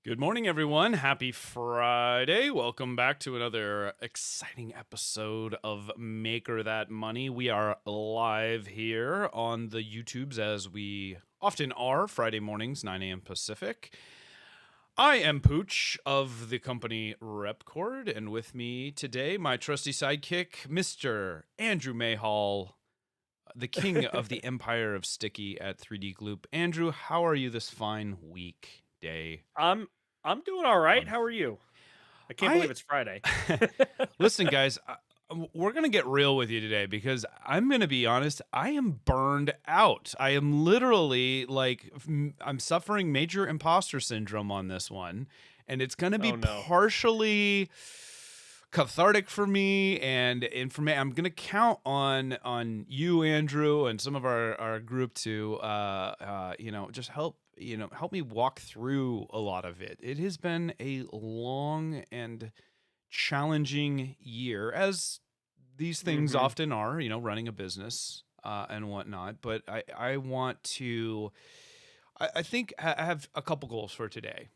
Good morning, everyone. Happy Friday. Welcome back to another exciting episode of Maker That Money. We are live here on the YouTubes as we often are, Friday mornings, 9 a.m. Pacific. I am Pooch of the company Repkord, and with me today, my trusty sidekick, Mr. Andrew Mayhall, the king of the empire of sticky at 3D Gloop. Andrew, how are you this fine weekday? I'm I'm doing all right. Month. How are you? I can't I believe it's Friday. listen, guys. We're gonna get real with you today because I'm gonna be honest. I am burned out. I am literally like I'm suffering major imposter syndrome on this one, and it's gonna be Oh no. partially cathartic for me and for me. I'm gonna count on you, Andrew, and some of our group to just help me walk through a lot of it. It has been a long and challenging year, as these things Mhm. often are, running a business and whatnot. But I want to, I think I have a couple goals for today.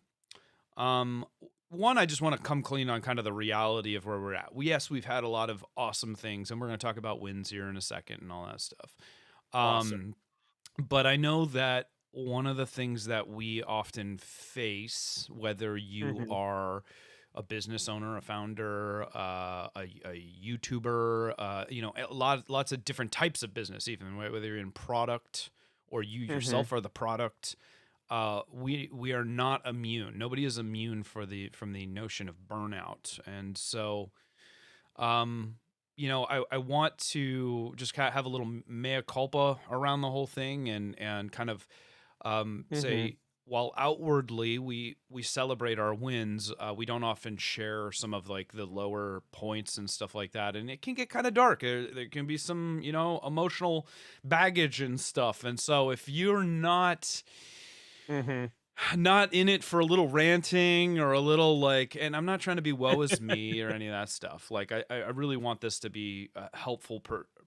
Um, One, I just want to come clean on kind of the reality of where we're at. Yes, we've had a lot of awesome things, and we're going to talk about wins here in a second and all that stuff. Awesome. Um, but I know that one of the things that we often face, whether you Mhm. are a business owner, a founder, a YouTuber, lots of different types of business, even whether you're in product or you Mhm. yourself are the product, we are not immune. Nobody is immune from the notion of burnout, and so um, I want to just kind of have a little mea culpa around the whole thing and kind of Mhm. say while outwardly we celebrate our wins, we don't often share some of like the lower points and stuff like that, and it can get kind of dark. There can be some emotional baggage and stuff, and so if you're Mhm. not in it for a little ranting or a little like, and I'm not trying to be woe is me or any of that stuff. Like I really want this to be a helpful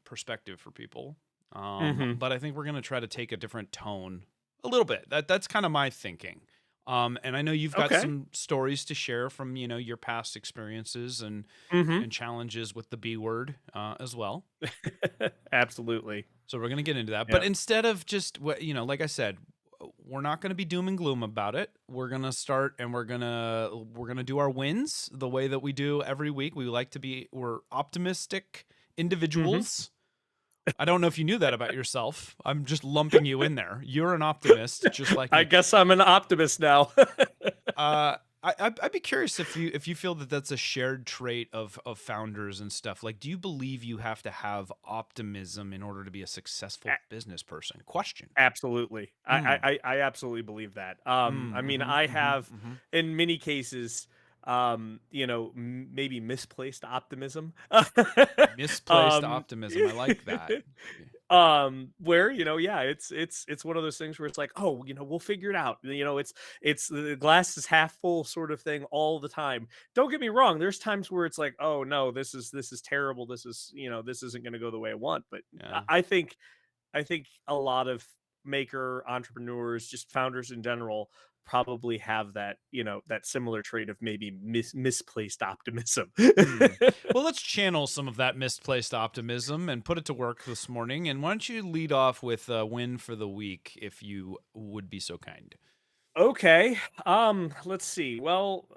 perspective for people. Mhm. But I think we're going to try to take a different tone a little bit. That's kind of my thinking. And I know you've got Okay. some stories to share from, your past experiences Mhm. and challenges with the B word, as well. Absolutely. So we're going to get into that. But Yep. instead of just what, like I said, we're not going to be doom and gloom about it. We're going to start and we're going to do our wins the way that we do every week. We're optimistic Mhm. individuals. I don't know if you knew that about yourself. I'm just lumping you in there. You're an optimist just like I me. guess I'm an optimist now. I'd be curious if you feel that that's a shared trait of founders and stuff. Like, do you believe you have to have optimism in order to be a successful A- business person? Question. Absolutely. I, I Mm. I I absolutely believe that. Mm. I mean, Mm-hmm. I Mm-hmm. have Mm-hmm. in many cases, maybe misplaced optimism. Misplaced um, optimism. I like that. where yeah, it's one of those things where it's like, oh, we'll figure it out. It's the glass is half full sort of thing all the time. Don't get me wrong. There's times where it's like, oh no, this is terrible. This isn't going to go the way I want. But Yeah. I think a lot of maker entrepreneurs, just founders in general, probably have that similar trait of maybe misplaced optimism. Hmm. Well, let's channel some of that misplaced optimism and put it to work this morning. And why don't you lead off with a win for the week, if you would be so kind? Okay. Let's see. Well,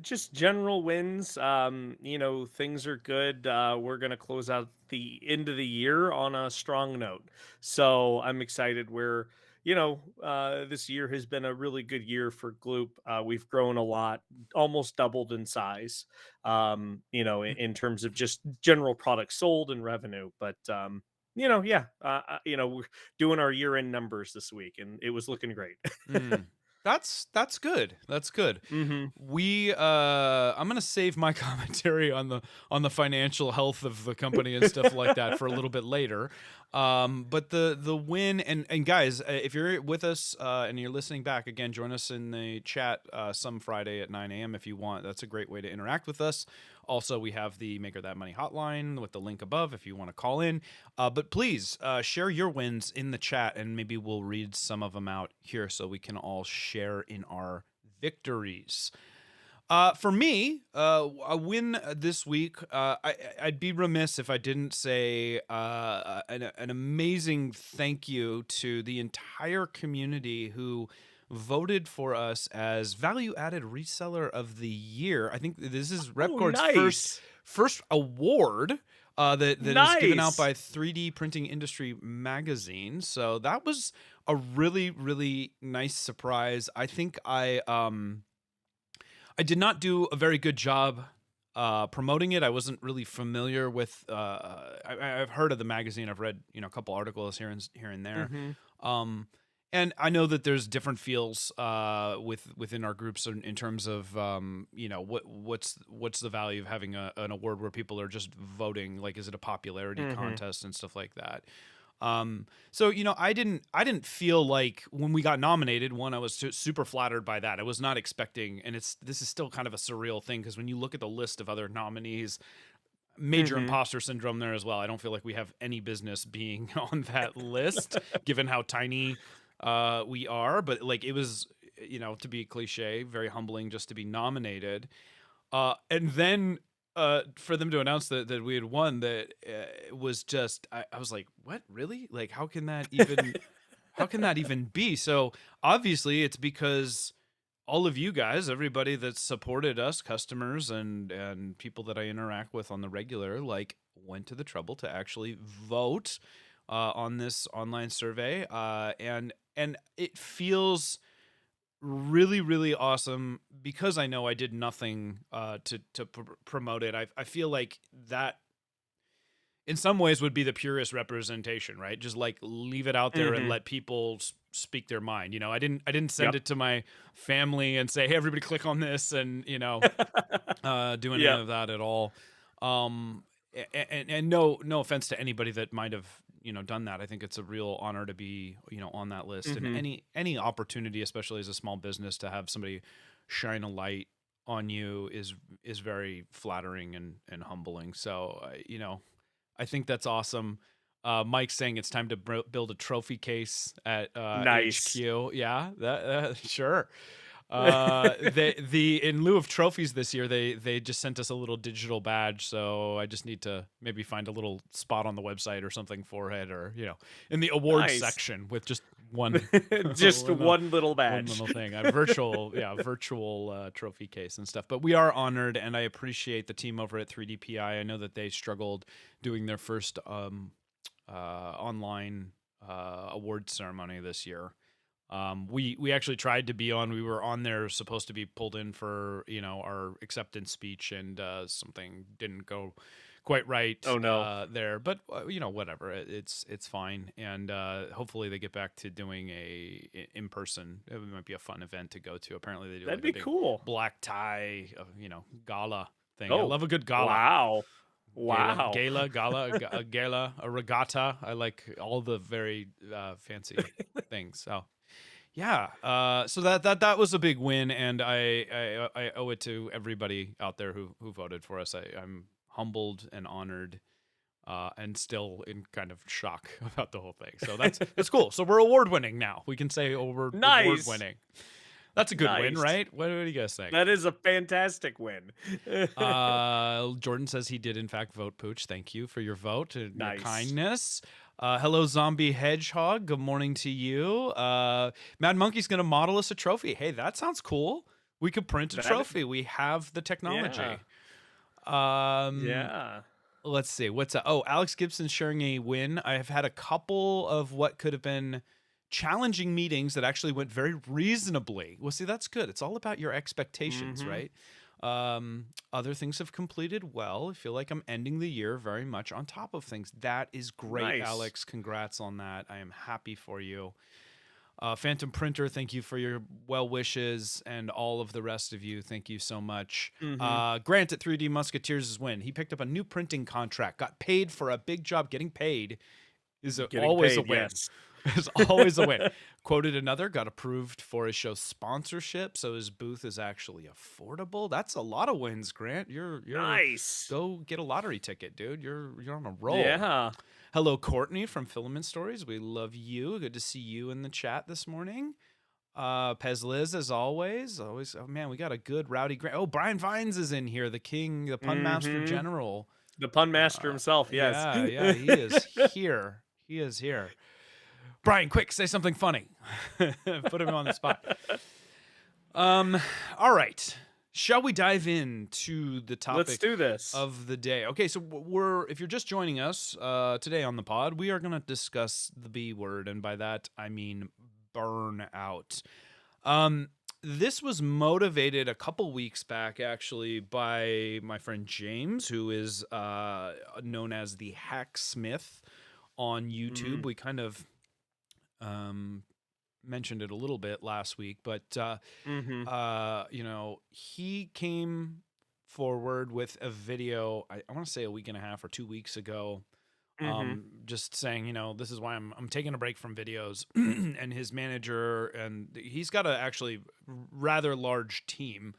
just general wins. Things are good. We're gonna close out the end of the year on a strong note. So I'm excited. This year has been a really good year for Gloop. We've grown a lot, almost doubled in size. In terms of just general products sold and revenue. But yeah. We're doing our year-end numbers this week, and it was looking great. Mm. That's good. That's good. Mhm. I'm gonna save my commentary on the financial health of the company and stuff like that for a little bit later. But the win and guys, if you're with us and you're listening back again, join us in the chat some Friday at 9 a.m. if you want. That's a great way to interact with us. Also, we have the Maker That Money hotline with the link above if you want to call in. But please share your wins in the chat, and maybe we'll read some of them out here so we can all share in our victories. For me, a win this week. I'd be remiss if I didn't say an amazing thank you to the entire community who voted for us as value-added reseller of the year. I think this is Oh, Repkord's nice. first award. That is given out Nice. by 3D Printing Industry magazine. So that was a really, really nice surprise. I think I did not do a very good job promoting it. I wasn't really familiar with. I've heard of the magazine. I've read a couple articles here and there, Mm-hmm. um, and I know that there's different feels within our groups in terms of what's the value of having an award where people are just voting. Like, is it a popularity Mm-hmm. contest and stuff like that? So I didn't feel like when we got nominated, I was super flattered by that. I was not expecting, and this is still kind of a surreal thing because when you look at the list of other nominees, major Mm-hmm. imposter syndrome there as well. I don't feel like we have any business being on that list given how tiny we are, but like it was, to be cliche, very humbling just to be nominated. And then for them to announce that we had won, that was just I was like, what, really? Like, how can that even be? So obviously it's because all of you guys, everybody that supported us, customers and people that I interact with on the regular, like, went to the trouble to actually vote on this online survey, and it feels really, really awesome because I know I did nothing to promote it. I feel like that in some ways would be the purest representation, right? Just like leave it out there and Mm-hmm. let people speak their mind. I didn't send Yep. it to my family and say, hey, everybody click on this, and do any Yep. of that at all. And no offense to anybody that might have done that. I think it's a real honor to be on that list, and Mm-hmm. any opportunity, especially as a small business, to have somebody shine a light on you is very flattering and humbling. So I think that's awesome. Mike's saying it's time to build a trophy case at Nice. HQ. Yeah, that sure. The in lieu of trophies this year, they just sent us a little digital badge. So I just need to maybe find a little spot on the website or something for it, or in the awards Nice. section with just one Just one one little one badge. little thing, a virtual trophy case and stuff. But we are honored, and I appreciate the team over at 3DPI. I know that they struggled doing their first online award ceremony this year. We actually tried to be on. We were on there, supposed to be pulled in for our acceptance speech, and something didn't go quite right Oh no. there. But whatever, it's fine, and hopefully they get back to doing a in person. It might be a fun event to go to. Apparently they do That'd like a be big cool. black tie, gala thing. I Oh, love a good gala. wow. Wow. Gala, a regatta. I like all the very fancy things. So yeah, so that was a big win, and I owe it to everybody out there who voted for us. I'm humbled and honored, and still in kind of shock about the whole thing. So that's cool. So we're award winning now. We can say award Nice. winning. That's a good win, Nice. right? What do you guys think? That is a fantastic win. Jordan says he did in fact vote. Pooch, thank you for your vote and your Nice. kindness. Hello, Zombie Hedgehog. Good morning to you. Mad Monkey's gonna model us a trophy. Hey, that sounds cool. We could print a That trophy. We have the technology. Um, yeah. let's see. What's oh, Alex Gibson's sharing a win. I have had a couple of what could have been challenging meetings that actually went very reasonably. Well, see, that's good. It's all about your expectations, Mhm. right? Other things have completed well. I feel like I'm ending the year very much on top of things. That is great, Nice. Alex. Congrats on that. I am happy for you. Phantom Printer, thank you for your well wishes, and all of the rest of you, thank you so much. Mhm. Grant at 3D Musketeers' win. He picked up a new printing contract, got paid for a big job. Getting paid is Getting always a paid, win. yes. It's always a win. Quoted another, got approved for his show sponsorship, so his booth is actually affordable. That's a lot of wins, Grant. You're Nice. go get a lottery ticket, dude. You're on a roll. Yeah. Hello, Courtney from Filament Stories. We love you. Good to see you in the chat this morning. Pez Liz, as always. Always, oh man, we got a good rowdy. Oh, Brian Vines is in here, the king, the pun master Mm-hmm. general. The pun master himself, yes. Yeah, he is here. He is here. Brian, quick, say something funny. Put him on the spot. All right. Shall we dive into the topic Let's do this. of the day? Okay, so if you're just joining us today on the pod, we are going to discuss the B word, and by that I mean burnout. This was motivated a couple weeks back, actually, by my friend James, who is known as the Hacksmith on YouTube. We kind of mentioned it a little bit last week, but he came forward with a video. I want to say a week and a half or 2 weeks ago. Just saying, this is why I'm taking a break from videos. And his manager, and he's got a actually rather large team.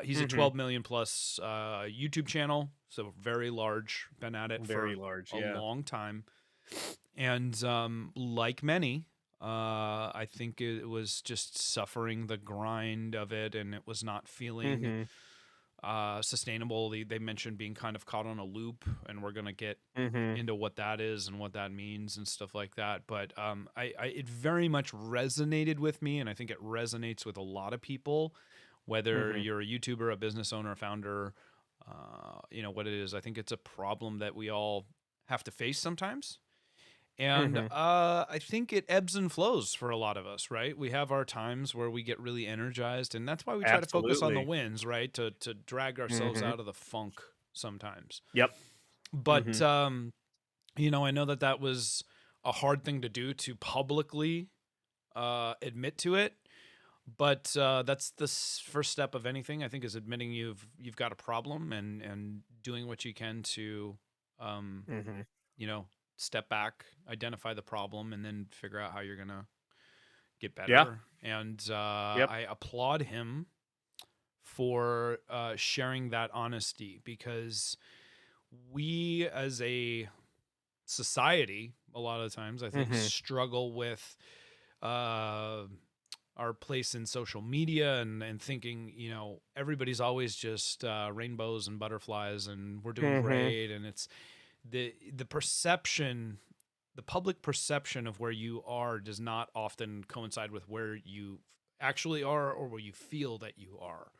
He's a 12 million plus YouTube channel, so very large. Been at it for a long time, and like many, I think it was just suffering the grind of it, and it was not feeling sustainable. They mentioned being kind of caught on a loop, and we're gonna get into what that is and what that means and stuff like that. But it very much resonated with me, and I think it resonates with a lot of people, whether you're a YouTuber, a business owner, a founder, what it is. I think it's a problem that we all have to face sometimes. And I think it ebbs and flows for a lot of us, right? We have our times where we get really energized, and that's why we try to focus on the wins, right? To drag ourselves out of the funk sometimes. Yep. But I know that was a hard thing to do, to publicly admit to it. But that's the first step of anything, I think, is admitting you've got a problem and doing what you can to step back, identify the problem, and then figure out how you're gonna get better. Yeah. And I applaud him for sharing that honesty, because we as a society, a lot of times, I think, struggle with our place in social media and thinking, everybody's always just rainbows and butterflies and we're doing great, and it's the perception, the public perception of where you are does not often coincide with where you actually are or where you feel that you are.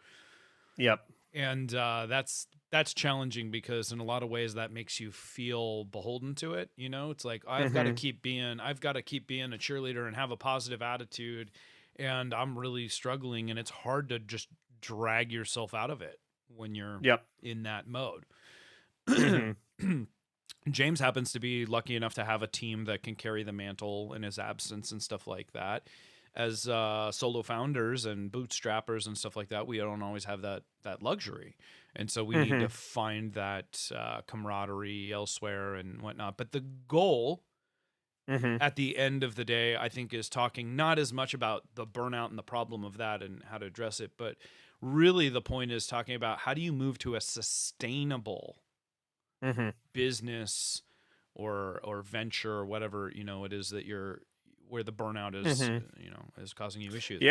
Yep. And that's challenging, because in a lot of ways that makes you feel beholden to it. It's like, I've got to keep being a cheerleader and have a positive attitude, and I'm really struggling, and it's hard to just drag yourself out of it when you're in that mode. James happens to be lucky enough to have a team that can carry the mantle in his absence and stuff like that. As solo founders and bootstrappers and stuff like that, we don't always have that luxury. And so we need to find that camaraderie elsewhere and whatnot. But the goal at the end of the day, I think, is talking not as much about the burnout and the problem of that and how to address it, but really the point is talking about how do you move to a sustainable business or venture or whatever it is that you're, where the burnout is is causing you issues.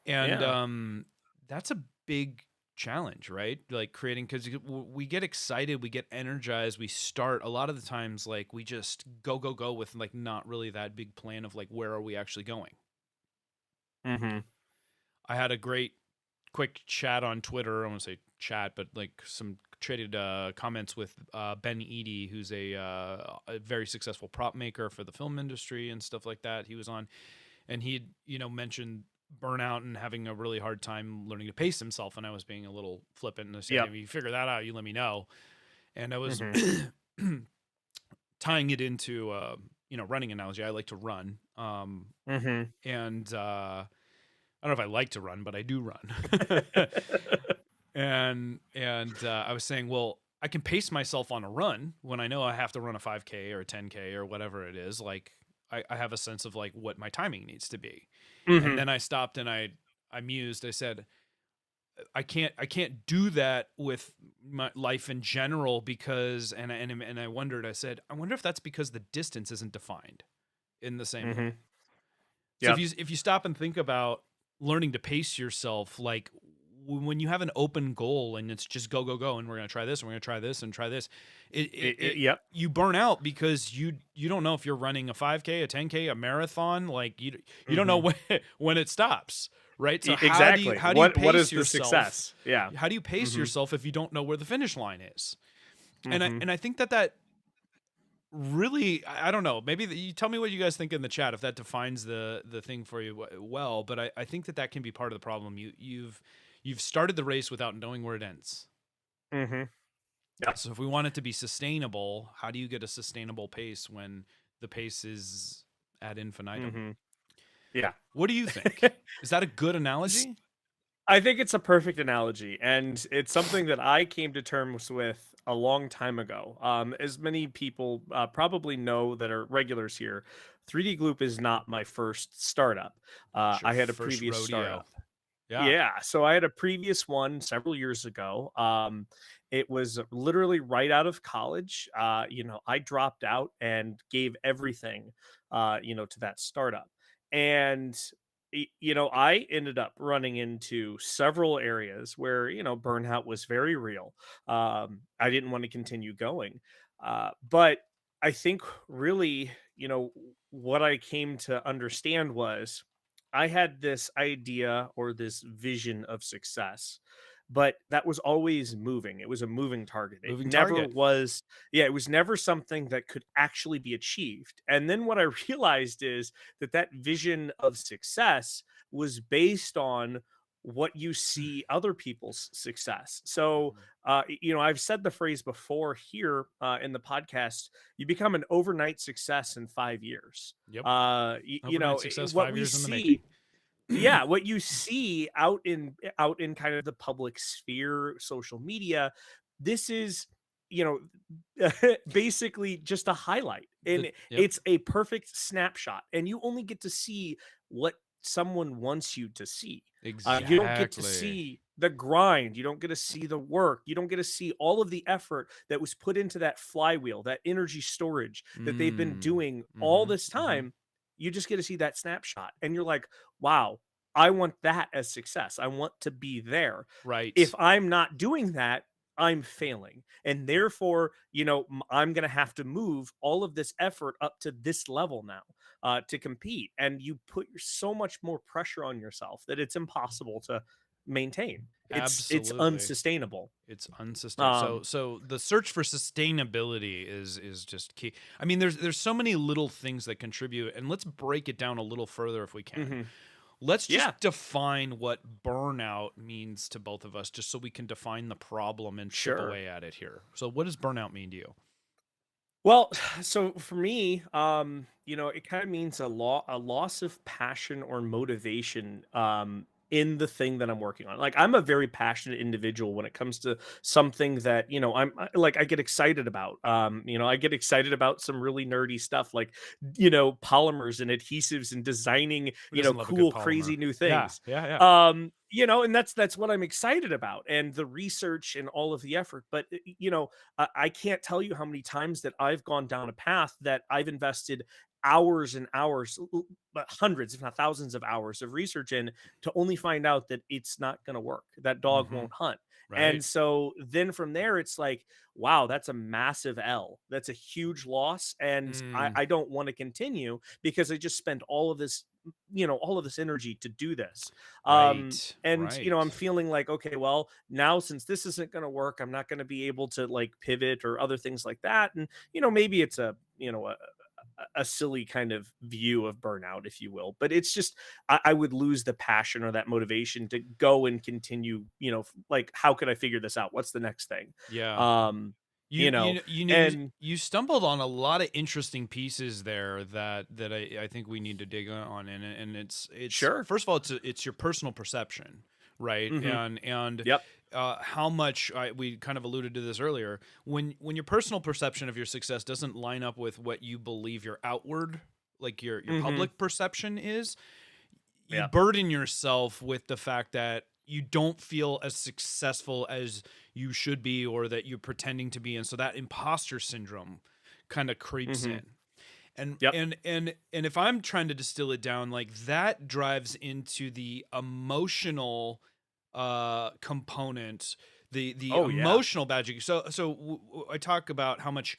And that's a big challenge, right? Like creating, because we get excited, we get energized, we start a lot of the times, like we just go with like not really that big plan of like, where are we actually going. I had a great quick chat on Twitter. I want to say chat, but like some traded comments with Ben Eady, who's a very successful prop maker for the film industry and stuff like that. He was on, and he mentioned burnout and having a really hard time learning to pace himself. And I was being a little flippant and I said, if you figure that out, you let me know. And I was tying it into running analogy. I like to run. And I don't know if I like to run, but I do run. And I was saying, well, I can pace myself on a run when I know I have to run a 5K or a 10K or whatever it is. Like I have a sense of like what my timing needs to be. And then I stopped and I mused. I said, I can't do that with my life in general, because and I wondered. I said, I wonder if that's because the distance isn't defined in the same way. So Yep. if you stop and think about learning to pace yourself, like when you have an open goal and it's just go go go, and we're gonna try this and we're gonna try this and try this, Yep. you burn out because you don't know if you're running a 5K, a 10K, a marathon. Like you don't know Hmm. when it stops, right? So Exactly. how do you What pace is the yourself? success? Yeah. How do you pace Hmm. yourself if you don't know where the finish line is? Hmm. And I think that really, I don't know, maybe you tell me what you guys think in the chat if that defines the thing for you well, but I think that can be part of the problem. You've started the race without knowing where it ends. Hmm. Yep. So if we want it to be sustainable, how do you get a sustainable pace when the pace is ad infinitum? Hmm. Yeah. What do you think? Is that a good S- analogy? I think it's a perfect analogy, and it's something that I came to terms with a long time ago. As many people probably know that are regulars here, 3D Gloop is not my first startup. It's your I had a first previous rodeo. startup. Yeah. Yeah, so I had a previous one several years ago. It was literally right out of college. I dropped out and gave everything, to that startup. And I ended up running into several areas where burnout was very real. I didn't want to continue going, but I think really, what I came to understand was I had this idea or this vision of success, but that was always moving. It was a moving target. It Moving never target. was, yeah, it was never something that could actually be achieved. And then what I realized is that vision of success was based on what you see other people's success. So, Mhm. I've said the phrase before here in the podcast, you become an overnight success in 5 years. Yep. Overnight success, What 5 we years in the making. see, yeah, what you see out in kind of the public sphere, social media, this is, you basically just a highlight, and Yep. it's a perfect snapshot, and you only get to see what someone wants you to see. You don't get to Exactly. see the grind, you don't get to see the work, you don't get to see all of the effort that was put into that flywheel, that energy storage that they've been Mm. doing all Mhm. this Mhm. time. You just get to see that snapshot, and you're like, wow, I want that as success. I want to be there. If Right. I'm not doing that, I'm failing. And therefore, I'm going to have to move all of this effort up to this level now to compete. And you put so much more pressure on yourself that it's impossible to maintain. It's Absolutely. unsustainable. It's unsustainable. Um, So the search for sustainability is just key. I mean, there's so many little things that contribute, and let's break it down a little further if we can. mhm. Let's Yeah, just define what burnout means to both of us, just so we can define the problem and chip sure. away at it here. So, what does burnout mean to you? Well, so for me, it kind of means a loss of passion or motivation in the thing that I'm working on. Like I'm a very passionate individual when it comes to something that, I get excited about. I get excited about some really nerdy stuff like, polymers and adhesives and designing, Who doesn't love a good cool, polymer? crazy new Yeah, things. yeah, yeah. And that's what I'm excited about, and the research and all of the effort. But I can't tell you how many times that I've gone down a path that I've invested hours and hours, but hundreds, if not thousands of hours of research in to only find out that it's not going to work. That dog Mm-hmm. won't hunt. And Right. so then from there, it's like, wow, that's a massive L. That's a huge loss. And I, Mm, I don't want to continue because I just spent all of this energy to do this. right. And Right. I'm feeling like, okay, well, now since this isn't going to work, I'm not going to be able to like pivot or other things like that. And maybe it's a silly kind of view of burnout, if you will, but it's just I would lose the passion or that motivation to go and continue. Like, how could I figure this out? What's the next thing? Yeah. um You you you know kn- you knew and you stumbled on a lot of interesting pieces there that I think we need to dig on, and it's sure. first of all it's your personal perception, right? Hmm. And Yep. how much we kind of alluded to this earlier, when your personal perception of your success doesn't line up with what you believe your outward, like your Hmm. public perception is, you Yep. burden yourself with the fact that you don't feel as successful as you should be or that you're pretending to be, and so that imposter syndrome kind of creeps Hmm. in. And Yep. and if I'm trying to distill it down, like that drives into the emotional component, the Oh yeah. emotional badging. I talk about how much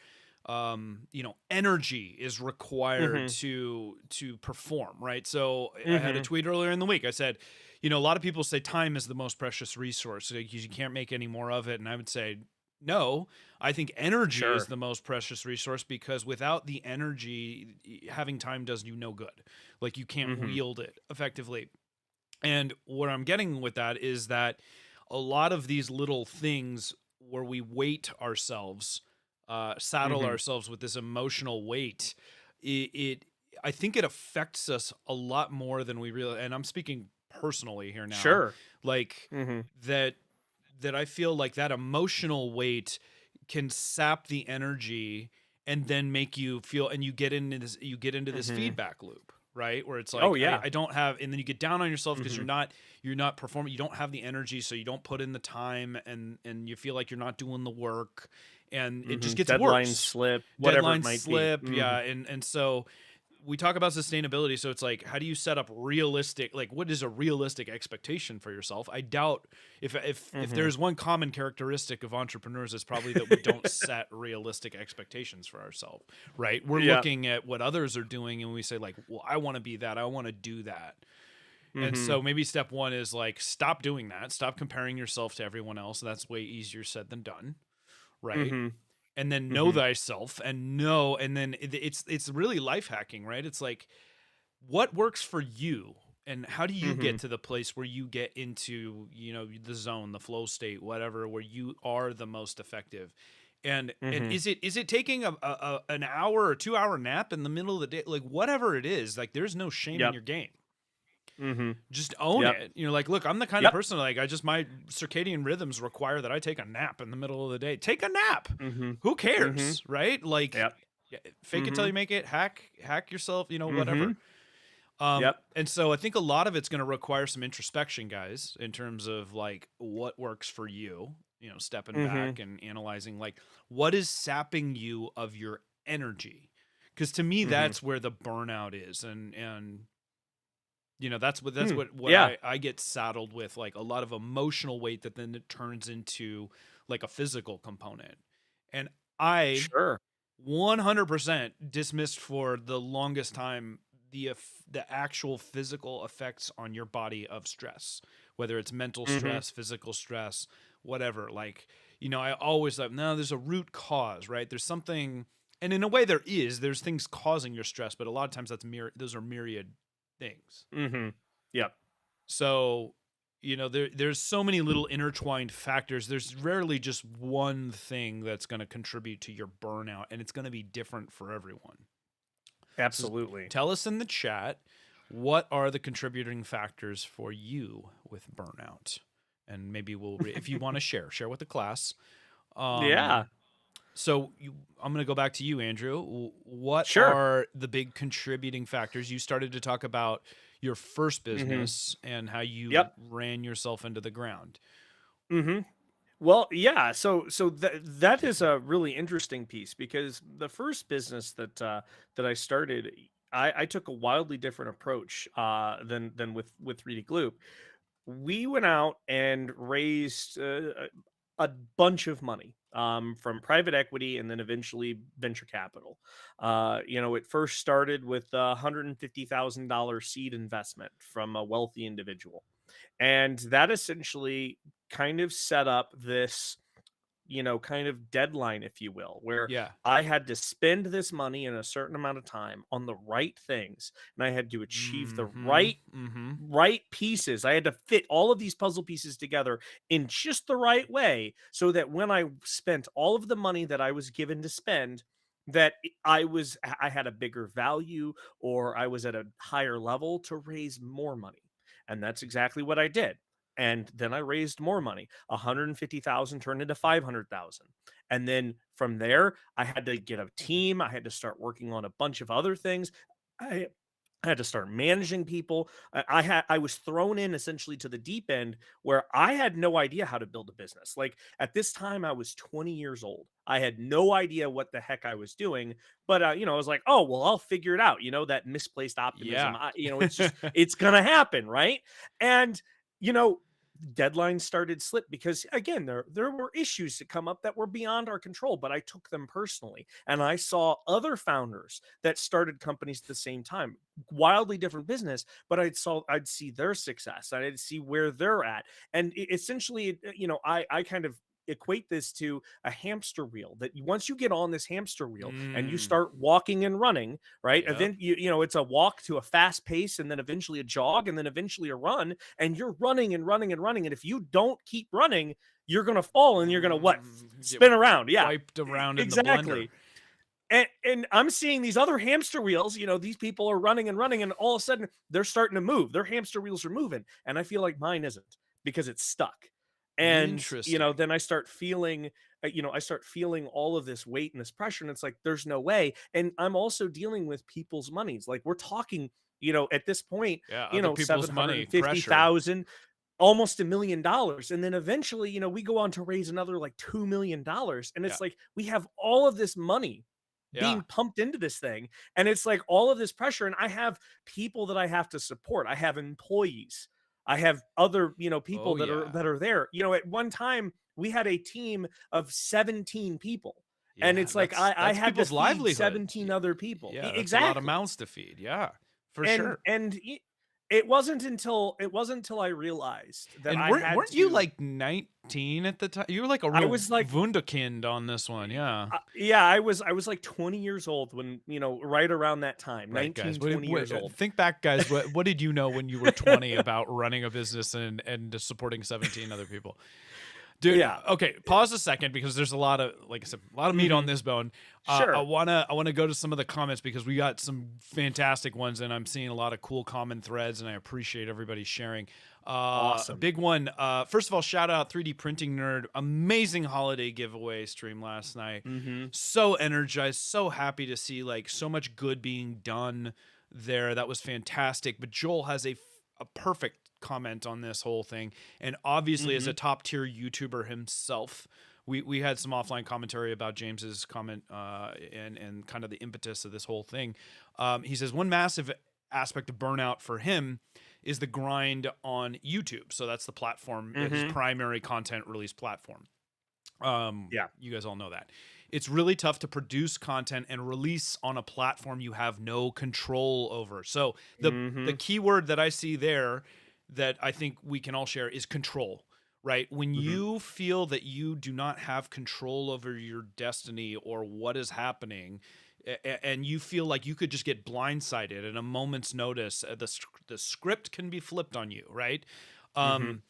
energy is required Mhm. to perform, right? So I had a Mhm. tweet earlier in the week. I said, a lot of people say time is the most precious resource. Like, you can't make any more of it. And I would say, no, I think energy is Sure. the most precious resource, because without the energy, having time does you no good. Like, you can't Mhm. wield it effectively. And what I'm getting with that is that a lot of these little things where we weight ourselves, saddle Mhm. ourselves with this emotional weight, it I think it affects us a lot more than we realize. And I'm speaking personally here now, Sure. like Mhm. that that I feel like that emotional weight can sap the energy and then make you feel, and you get into this Mhm. feedback loop, right? Where it's Oh like, I, yeah. I don't have, and then you get down on yourself because you're Mhm. not you're not performing, you don't have the energy, so you don't put in the time, and you feel like you're not doing the work, and it just Mhm. gets Deadline worse. slip, whatever it Deadlines might be. slip, yeah, Mhm. and so we talk about sustainability. So it's like, how do you set up realistic, like, what is a realistic expectation for yourself? I doubt, if Mhm. there's one common characteristic of entrepreneurs, it's probably that we don't set realistic expectations for ourselves, right? We're Yeah. looking at what others are doing, and we say, like, well, I want to be that, I want to do that. And Mhm. so maybe step one is like, stop doing that, stop comparing yourself to everyone else. That's way easier said than done, right? Mhm. And then know Mhm. thyself, and then it's really life hacking, right? It's like, what works for you, and how do you get Mhm. to the place where you get into, the zone, the flow state, whatever, where you are the most effective. And Mhm. is it taking an hour or 2 hour nap in the middle of the day? Like, whatever it is, like, there's no shame in Yep. your game. Mhm. Just own Yep. it. Like, look, I'm the kind of Yep. person, like, my circadian rhythms require that I take a nap in the middle of the day. Take a nap. Mhm. Who Mhm. cares, right? Like, Yep. yeah, fake it till you Mhm. make it. Hack yourself. Whatever. Mhm. Yep. And so I think a lot of it's going to require some introspection, guys, in terms of like what works for you. Stepping back Mhm. and analyzing, like, what is sapping you of your energy. Because to me, Mhm. that's where the burnout is, and that's what that's Hmm. what Yeah. I get saddled with, like a lot of emotional weight that then it turns into like a physical component. And I Sure. 100% dismissed for the longest time the actual physical effects on your body of stress, whether it's mental Mhm. stress, physical stress, whatever. Like, I always thought, no, there's a root cause, right? There's something, and in a way there's things causing your stress, but a lot of times those are myriad things. Mhm. Yep. So, there's so many little intertwined factors. There's rarely just one thing that's going to contribute to your burnout, and it's going to be different for everyone. So Absolutely. tell us in the chat, what are the contributing factors for you with burnout? And maybe if you want to share with the class. Yeah. Um, I'm going to go back to you, Andrew. What Sure. are the big contributing factors? You started to talk about your first Mhm. business and how you Yep. ran yourself into the ground. Mhm. Well, yeah. So that is a really interesting piece because the first business that I started, I took a wildly different approach than with Reedy Gloop. We went out and raised a bunch of money from private equity and then eventually venture capital. It first started with a $150,000 seed investment from a wealthy individual, and that essentially kind of set up this kind of deadline, if you will, where Yeah. I had to spend this money in a certain amount of time on the right things, and I had to achieve the Mm-hmm. Mm-hmm. right pieces. I had to fit all of these puzzle pieces together in just the right way so that when I spent all of the money that I was given to spend, that I had a bigger value, or I was at a higher level to raise more money. And that's exactly what I did. And then I raised more money. 150,000 turned into 500,000. And then from there, I had to get a team. I had to start working on a bunch of other things. I I had to start managing people. I was thrown in essentially to the deep end where I had no idea how to build a business. Like at this time, I was 20 years old. I had no idea what the heck I was doing, but I was like, oh well, I'll figure it out. That misplaced optimism. Yeah. It's gonna happen, right? And you know, deadlines started slip because again there were issues that come up that were beyond our control, but I took them personally, and I saw other founders that started companies at the same time, wildly different business, but I'd see their success, I'd see where they're at, and essentially, I kind of equate this to a hamster wheel, that once you get on this hamster wheel and you Mm, start walking and running, right, yep. then it's a walk to a fast pace, and then eventually a jog, and then eventually a run, and you're running and running and running, and if you don't keep running, you're gonna fall, and you're gonna what, Get spin around. Yeah, wiped around in the blender. exactly. And I'm seeing these other hamster wheels, these people are running and running, and all of a sudden they're starting to move. Their hamster wheels are moving. And I feel like mine isn't, because it's stuck. And, Interesting. then I start feeling all of this weight and this pressure. And it's like, there's no way. And I'm also dealing with people's monies. Like we're talking, at this point, Yeah, other people's money, pressure. 750,000, almost $1 million. And then eventually, we go on to raise another like $2 million. And Yeah. it's like, we have all of this money Yeah. being pumped into this thing, and it's like all of this pressure, and I have people that I have to support. I have employees, I have other people Oh that are yeah. there. At one time we had a team of 17 people, and Yeah, it's like that's I that's had to people's feed livelihoods. 17 other people. Yeah, that's a lot of Exactly. mouths to feed. Yeah, for and sure. and y- it wasn't until I realized that And I had weren't you to. like 19 at the time? You were like a I real was like, wunderkind on this one. Yeah. yeah, I was like 20 years old when, right around that time, Right, guys. 19, 20 years old. Think back, guys. What did you know when you were 20 about running a business and supporting 17 other people? Dude, Yeah. okay, pause a second because there's a lot of, like I said, a lot of meat on Mhm. this bone. I Sure. wanna go to some of the comments because we got some fantastic ones, and I'm seeing a lot of cool common threads, and I appreciate everybody sharing. A Awesome. big one. First of all, shout out 3D Printing Nerd. Amazing holiday giveaway stream last night. Mhm. So energized, so happy to see like so much good being done there. That was fantastic. But Joel has a perfect comment on this whole thing, and obviously as a Mhm. top tier YouTuber himself, we had some offline commentary about James's comment, and kind of the impetus of this whole thing. He says one massive aspect of burnout for him is the grind on YouTube. So that's the platform, his Mhm. primary content release platform. Yeah. You guys all know that. It's really tough to produce content and release on a platform you have no control over. So the Mhm. key word that I see there that I think we can all share is control, right? When Mhm. you feel that you do not have control over your destiny or what is happening, and you feel like you could just get blindsided at a moment's notice, the script can be flipped on you, right? Mhm. Um,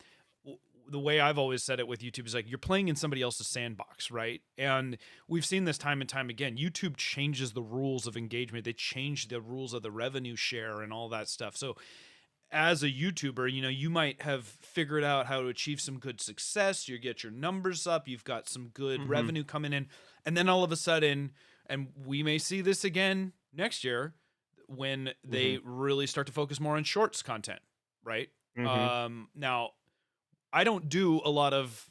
the way I've always said it with YouTube is like you're playing in somebody else's sandbox, right? And we've seen this time and time again. YouTube changes the rules of engagement. They change the rules of the revenue share and all that stuff. So as a YouTuber, you might have figured out how to achieve some good success. You get your numbers up, you've got some good Mhm. revenue coming in, and then all of a sudden, and we may see this again next year when they Mhm. really start to focus more on shorts content, right? Mhm. Now I don't do a lot of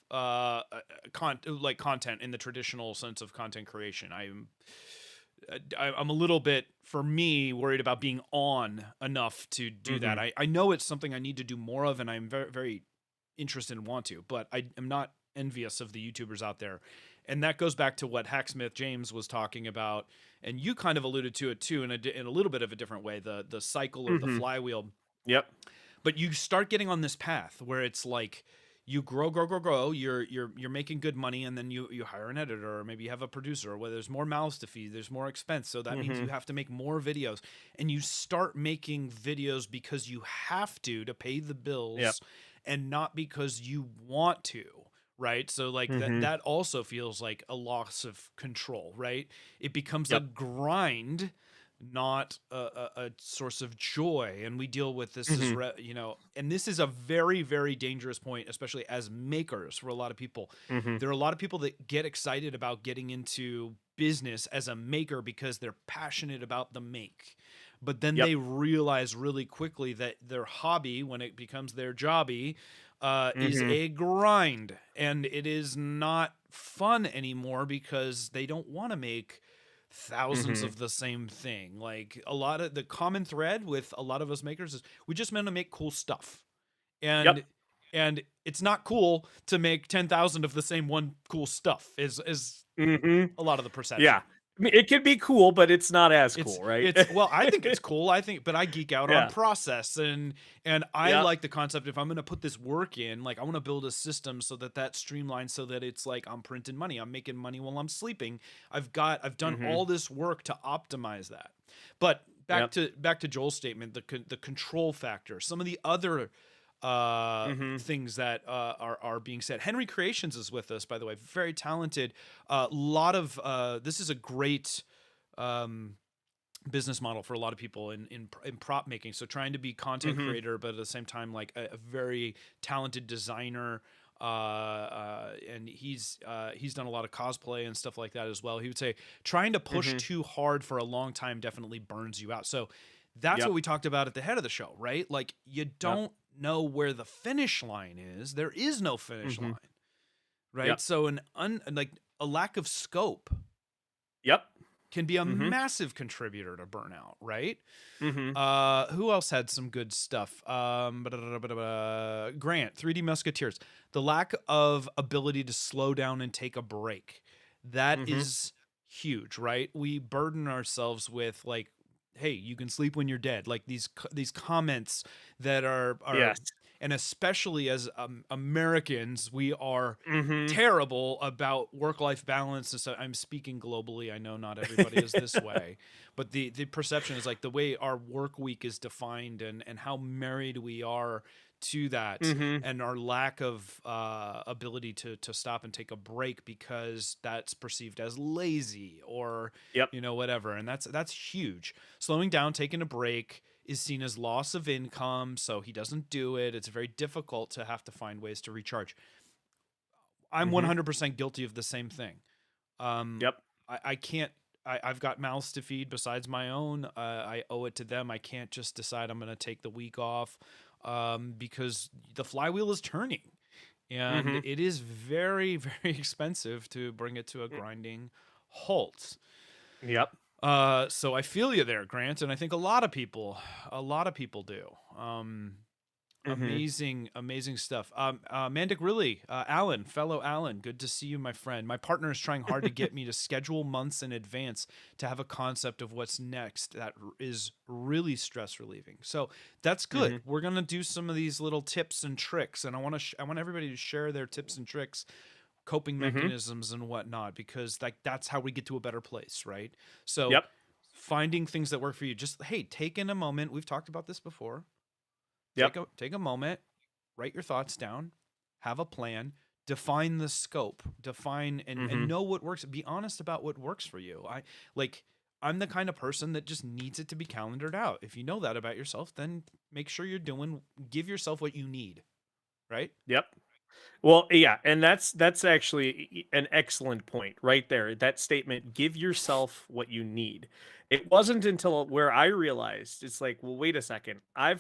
content in the traditional sense of content creation. I'm a little bit, for me, worried about being on enough to do that. Mhm. I know it's something I need to do more of, and I'm very, very interested and want to, but I am not envious of the YouTubers out there. And that goes back to what Hacksmith James was talking about, and you kind of alluded to it too in a little bit of a different way, the cycle or the Mhm. flywheel. Yep. But you start getting on this path where it's like you grow, you're making good money, and then you hire an editor, or maybe you have a producer, where there's more mouths to feed, there's more expense, so that means you Mhm. have to make more videos, and you start making videos because you have to pay the Yep. bills and not because you want to, right? So like Mhm. that also feels like a loss of control, right? It becomes a Yep. grind, not a source of joy. And we deal with this as Mhm. and this is a very, very dangerous point, especially as makers. For a lot of people, Mhm. there are a lot of people that get excited about getting into business as a maker because they're passionate about the make, but then Yep. they realize really quickly that their hobby, when it becomes their jobby, is Mhm. a grind, and it is not fun anymore because they don't want to make thousands Mhm. of the same thing. Like, a lot of the common thread with a lot of us makers is we just want to make cool stuff, Yep. and it's not cool to make 10,000 of the same one cool stuff is Mhm. a lot of the perception. Yeah. I mean, it could be cool, but it's not as It's cool, right? it's well, I think it's cool. I think, but I geek out on Yeah. process, and I Yep. like the concept. If I'm going to put this work in, like, I want to build a system so that that's streamlined, so that it's like I'm printing money, I'm making money while I'm sleeping. I've done Mhm. all this work to optimize that. But Yep. back to Joel's statement, the control factor, some of the other Mhm. things that are being said. Henry Creations is with us, by the way, very talented. Lot of this is a great um business model for a lot of people in prop making. So trying to be content Mhm. creator, but at the same time, like a very talented designer. And he's done a lot of cosplay and stuff like that as well. He would say trying to push Mhm. too hard for a long time definitely burns you out. So that's what Yep. we talked about at the head of the show, right? Like, you Yep. don't know where the finish line is. There is no finish Mhm. line, right? Yep. So like a lack of scope Yep. can be a Mhm. massive contributor to burnout, right? Mhm. Who else had some good stuff? Grant, 3D Musketeers. The lack of ability to slow down and take a break. That Mhm. is huge, right? We burden ourselves with, like, hey, you can sleep when you're dead. Like, these comments that are, Yes. and especially as Americans, we are Mhm. terrible about work-life balance. And so I'm speaking globally. I know not everybody is this way, but the perception is like the way our work week is defined, and how married we are to that, Mhm. and our lack of ability to stop and take a break because that's perceived as lazy, or Yep. whatever. And that's huge. Slowing down, taking a break is seen as loss of income, so he doesn't do it. It's very difficult to have to find ways to recharge. I'm Mhm. 100% guilty of the same thing. um Yep. I can't. I've got mouths to feed besides my own. I owe it to them. I can't just decide I'm going to take the week off, because the flywheel is turning, and Mhm. it is very, very expensive to bring it to a Mm. grinding halt. Yep. So I feel you there, Grant, and I think a lot of people do. Mhm. Amazing stuff. Mandic, really, Alan, fellow Alan, good to see you, my friend. My partner is trying hard to get me to schedule months in advance to have a concept of what's next. That is really stress relieving. So that's good. Mhm. We're gonna do some of these little tips and tricks, and I want everybody to share their tips and tricks, coping Mhm. mechanisms and whatnot, because, like, that's how we get to a better place, right? So Yep. finding things that work for you. Just, hey, take in a moment. We've talked about this before. Yep. Take a moment, write your thoughts down, have a plan, define the scope, define and Mhm. know what works. Be honest about what works for you. Like I'm the kind of person that just needs it to be calendared out. If you know that about yourself, then make sure you're doing give yourself what you need, right? Yep. Well, yeah, and that's actually an excellent point right there. That statement, give yourself what you need. It wasn't until where I realized it's like, well, wait a second. I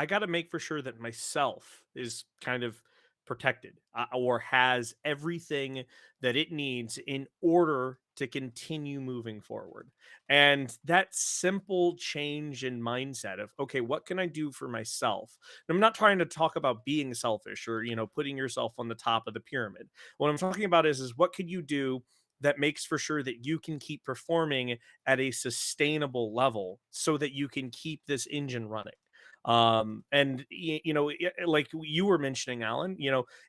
got to make for sure that myself is kind of protected, or has everything that it needs in order to continue moving forward. And that simple change in mindset of, okay, what can I do for myself? I'm not trying to talk about being selfish or, putting yourself on the top of the pyramid. What I'm talking about is what could you do that makes for sure that you can keep performing at a sustainable level so that you can keep this engine running. And like you were mentioning, Alan,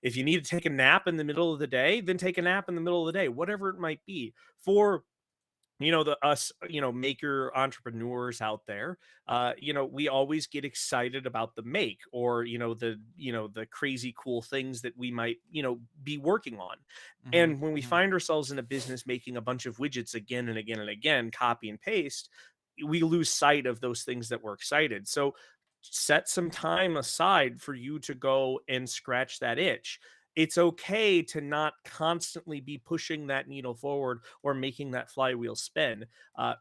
if you need to take a nap in the middle of the day, then take a nap in the middle of the day, whatever it might be. For the us maker entrepreneurs out there, we always get excited about the make, or the crazy cool things that we might be working on. Mm-hmm. And when we Mm-hmm. find ourselves in a business making a bunch of widgets again and again and again, copy and paste, we lose sight of those things that we're excited. So set some time aside for you to go and scratch that itch. it's okay to not constantly be pushing that needle forward or making that flywheel spin.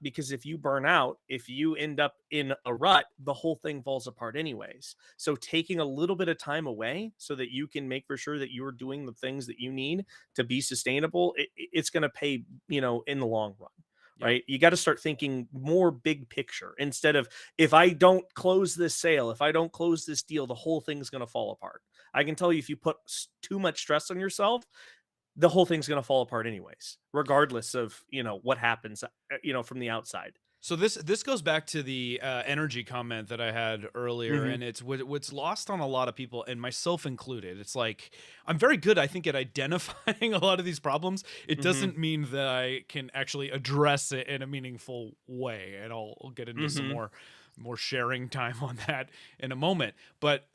Because if you burn out, if you end up in a rut, the whole thing falls apart anyways. So taking a little bit of time away so that you can make for sure that you're doing the things that you need to be sustainable, it's going to pay, in the long run. Yep. Right. You got to start thinking more big picture instead of, if I don't close this sale, if I don't close this deal, the whole thing's going to fall apart. I can tell you, if you put too much stress on yourself, the whole thing's going to fall apart anyways, regardless of, what happens, from the outside. So this goes back to the energy comment that I had earlier, Mhm. and it's what's lost on a lot of people, and myself included. It's like I'm very good, I think, at identifying a lot of these problems. It Mhm. doesn't mean that I can actually address it in a meaningful way, and I'll get into some Mhm. more sharing time on that in a moment. But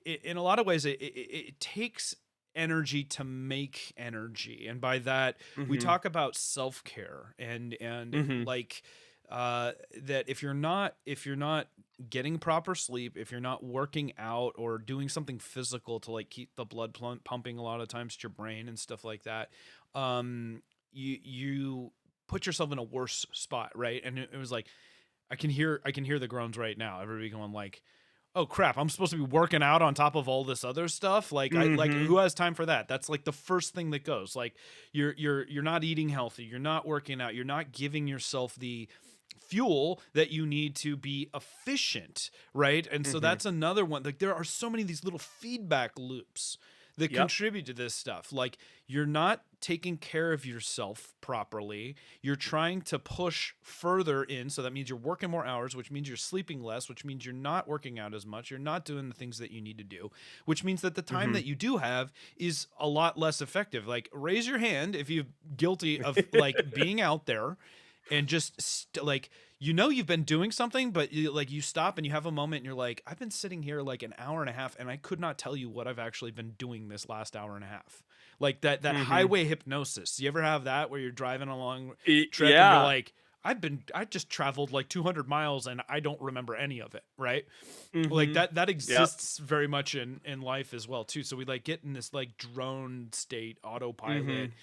in a lot of ways, it takes energy to make energy, and by that we Mhm. talk about self care and Mhm. like that if you're not getting proper sleep, if you're not working out or doing something physical to like keep the blood pumping a lot of times to your brain and stuff like that, um you put yourself in a worse spot, right? And it was like I can hear the groans right now, everybody going like, oh crap, I'm supposed to be working out on top of all this other stuff. Like I like Mhm. who has time for that? That's like the first thing that goes. Like you're not eating healthy, you're not working out, you're not giving yourself the fuel that you need to be efficient, right? And so Mhm. that's another one. Like there are so many of these little feedback loops that Yep. contribute to this stuff. Like you're not taking care of yourself properly. You're trying to push further in. So that means you're working more hours, which means you're sleeping less, which means you're not working out as much. You're not doing the things that you need to do, which means that the time Mhm. that you do have is a lot less effective. Like raise your hand if you're guilty of like being out there and just like you've been doing something, but you stop and you have a moment and you're like, I've been sitting here like an hour and a half and I could not tell you what I've actually been doing this last hour and a half. Like that Mhm. highway hypnosis. You ever have that where you're driving along trip and you're Yeah. like, I just traveled like 200 miles and I don't remember any of it, right? Like Mhm. that Yep. exists very much in life as well too. So we like get in this like drone state, autopilot, Mhm.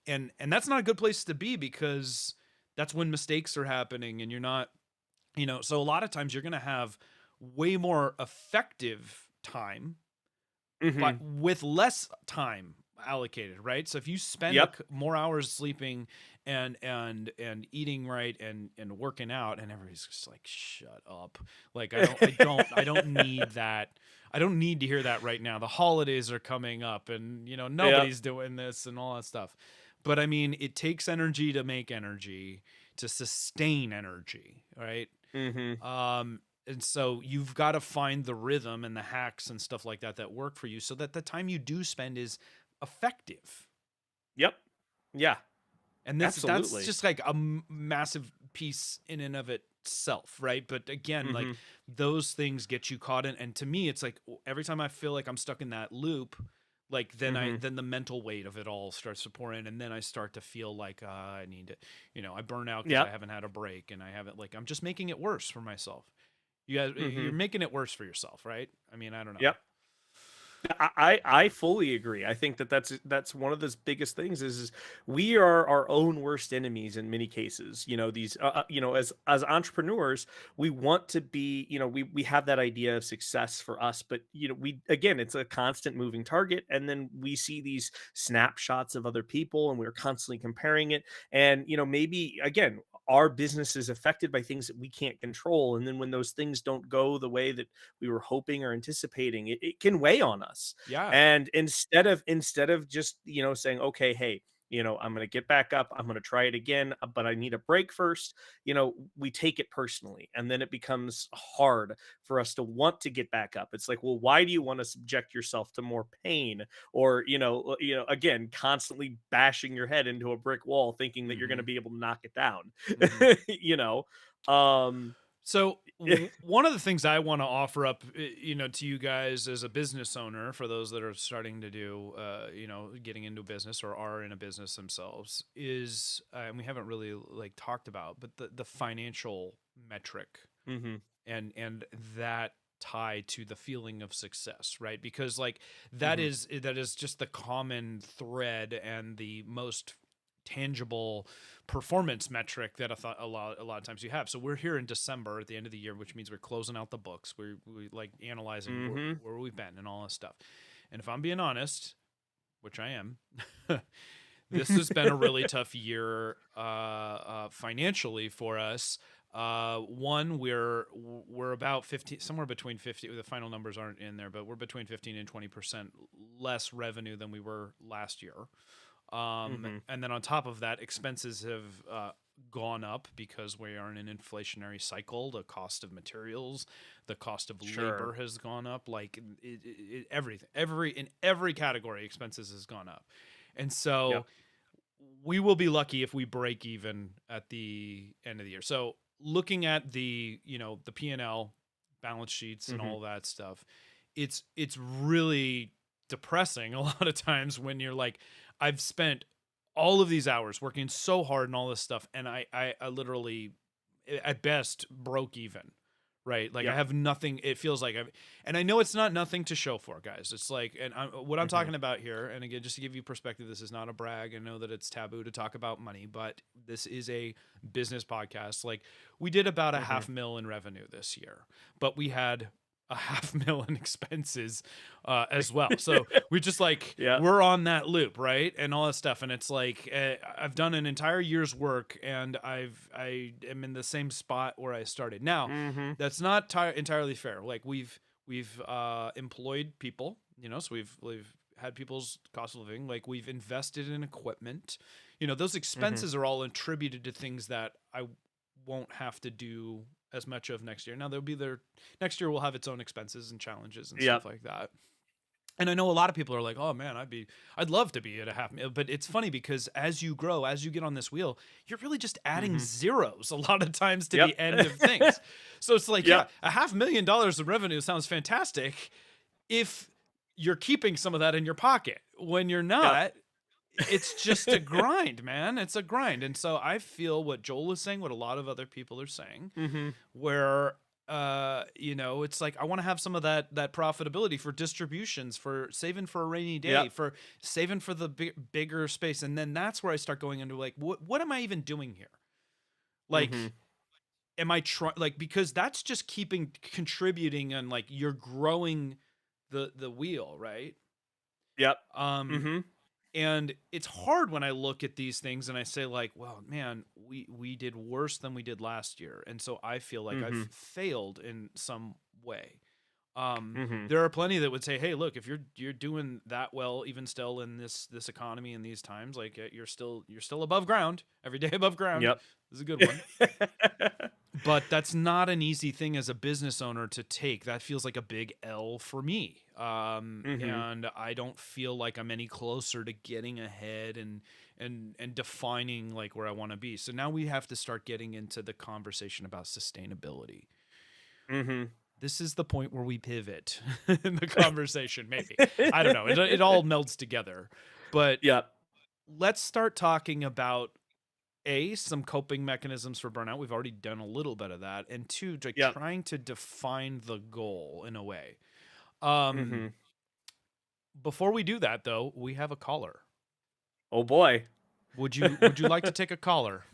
and that's not a good place to be because that's when mistakes are happening and you're not, so a lot of times you're going to have way more effective time but Mhm. with less time allocated, right? So if you spend Yep. more hours sleeping and eating right and working out, and everybody's just like, shut up. Like I don't need that. I don't need to hear that right now. The holidays are coming up and Yep. nobody's doing this and all that stuff. But I mean, it takes energy to make energy, to sustain energy, right? Mhm. And so you've got to find the rhythm and the hacks and stuff like that that work for you so that the time you do spend is effective. Yep. Yeah. And that's Absolutely. just like a massive piece in and of itself, right? But again, like Mhm. those things get you caught in, and to me it's like every time I feel like I'm stuck in that loop, like Mhm. then the mental weight of it all starts to pour in, and then I start to feel like I need to, I burn out because I Yep. haven't had a break and I haven't, like, I'm just making it worse for myself. You're Mhm. making it worse for yourself, right? I mean, I don't know. Yep. I fully agree. I think that that's one of the biggest things is we are our own worst enemies in many cases. These as entrepreneurs, we want to be, we have that idea of success for us, but we, again, it's a constant moving target, and then we see these snapshots of other people and we're constantly comparing it, and maybe again our business is affected by things that we can't control, and then when those things don't go the way that we were hoping or anticipating, it can weigh on us. Yeah. And instead of just saying, okay, hey, I'm going to get back up, I'm going to try it again, but I need a break first, we take it personally, and then it becomes hard for us to want to get back up. It's like, well, why do you want to subject yourself to more pain, or again, constantly bashing your head into a brick wall thinking that you're going to Hmm. be able to knock it down. Hmm. you know um So one of the things I want to offer up, to you guys as a business owner, for those that are starting to do, getting into a business or are in a business themselves, is, and we haven't really like talked about, but the financial metric Mhm. and that. tie to the feeling of success, right? Because like that is just the common thread and the most tangible performance metric that a lot of times you have. So we're here in December at the end of the year, which means we're closing out the books. We like analyzing where we've been and all this stuff. And if I'm being honest, which I am, this has been a really tough year financially for us. One, we're about 15, somewhere between 50. The final numbers aren't in there, but we're between 15 and 20% less revenue than we were last year. And then on top of that, expenses have gone up because we are in an inflationary cycle. The cost of materials, the cost of labor has gone up. Like everything, in every category, expenses has gone up. And so we will be lucky if we break even at the end of the year. So looking at the P&L balance sheets and all that stuff, it's really depressing a lot of times when you're like, I've spent all of these hours working so hard and all this stuff, and I literally at best broke even, right? Like I have nothing. It feels like and I know it's not nothing to show for, guys. It's like, and what I'm talking about here, and again, just to give you perspective, this is not a brag. I know that it's taboo to talk about money, but this is a business podcast. Like we did about a $500,000 in revenue this year, but we had a $500,000 in expenses as well. So we just like, we're on that loop, right? And all that stuff. And it's like, I've done an entire year's work and I am in the same spot where I started. Now, that's not entirely fair. Like we've employed people, so we've had people's cost of living, like we've invested in equipment, those expenses are all attributed to things that I won't have to do as much of next year. Now next year will have its own expenses and challenges and stuff like that. And I know a lot of people are like, oh man, I'd love to be at a $500,000, but it's funny because as you grow, as you get on this wheel, you're really just adding zeros a lot of times to the end of things. So it's like, a $500,000 of revenue sounds fantastic if you're keeping some of that in your pocket. When you're not, it's just a grind, man. It's a grind. And so I feel what Joel is saying, what a lot of other people are saying, where, it's like, I want to have some of that profitability for distributions, for saving for a rainy day, for saving for the bigger space. And then that's where I start going into like, what am I even doing here? Like, am I trying, like, because that's just contributing and like you're growing the wheel, right? And it's hard when I look at these things and I say like, well, man, we did worse than we did last year. And so I feel like I've failed in some way. There are plenty that would say, hey, look, if you're doing that well, even still in this economy in these times, like you're still above ground, every day above ground. This is a good one. But that's not an easy thing as a business owner to take. That feels like a big L for me. And I don't feel like I'm any closer to getting ahead and defining like where I want to be. So now we have to start getting into the conversation about sustainability. This is the point where we pivot in the conversation, maybe. I don't know. It all melds together. But let's start talking about some coping mechanisms for burnout. We've already done a little bit of that. And two, like trying to define the goal in a way. Before we do that, though, we have a caller. Oh boy! Would you like to take a caller?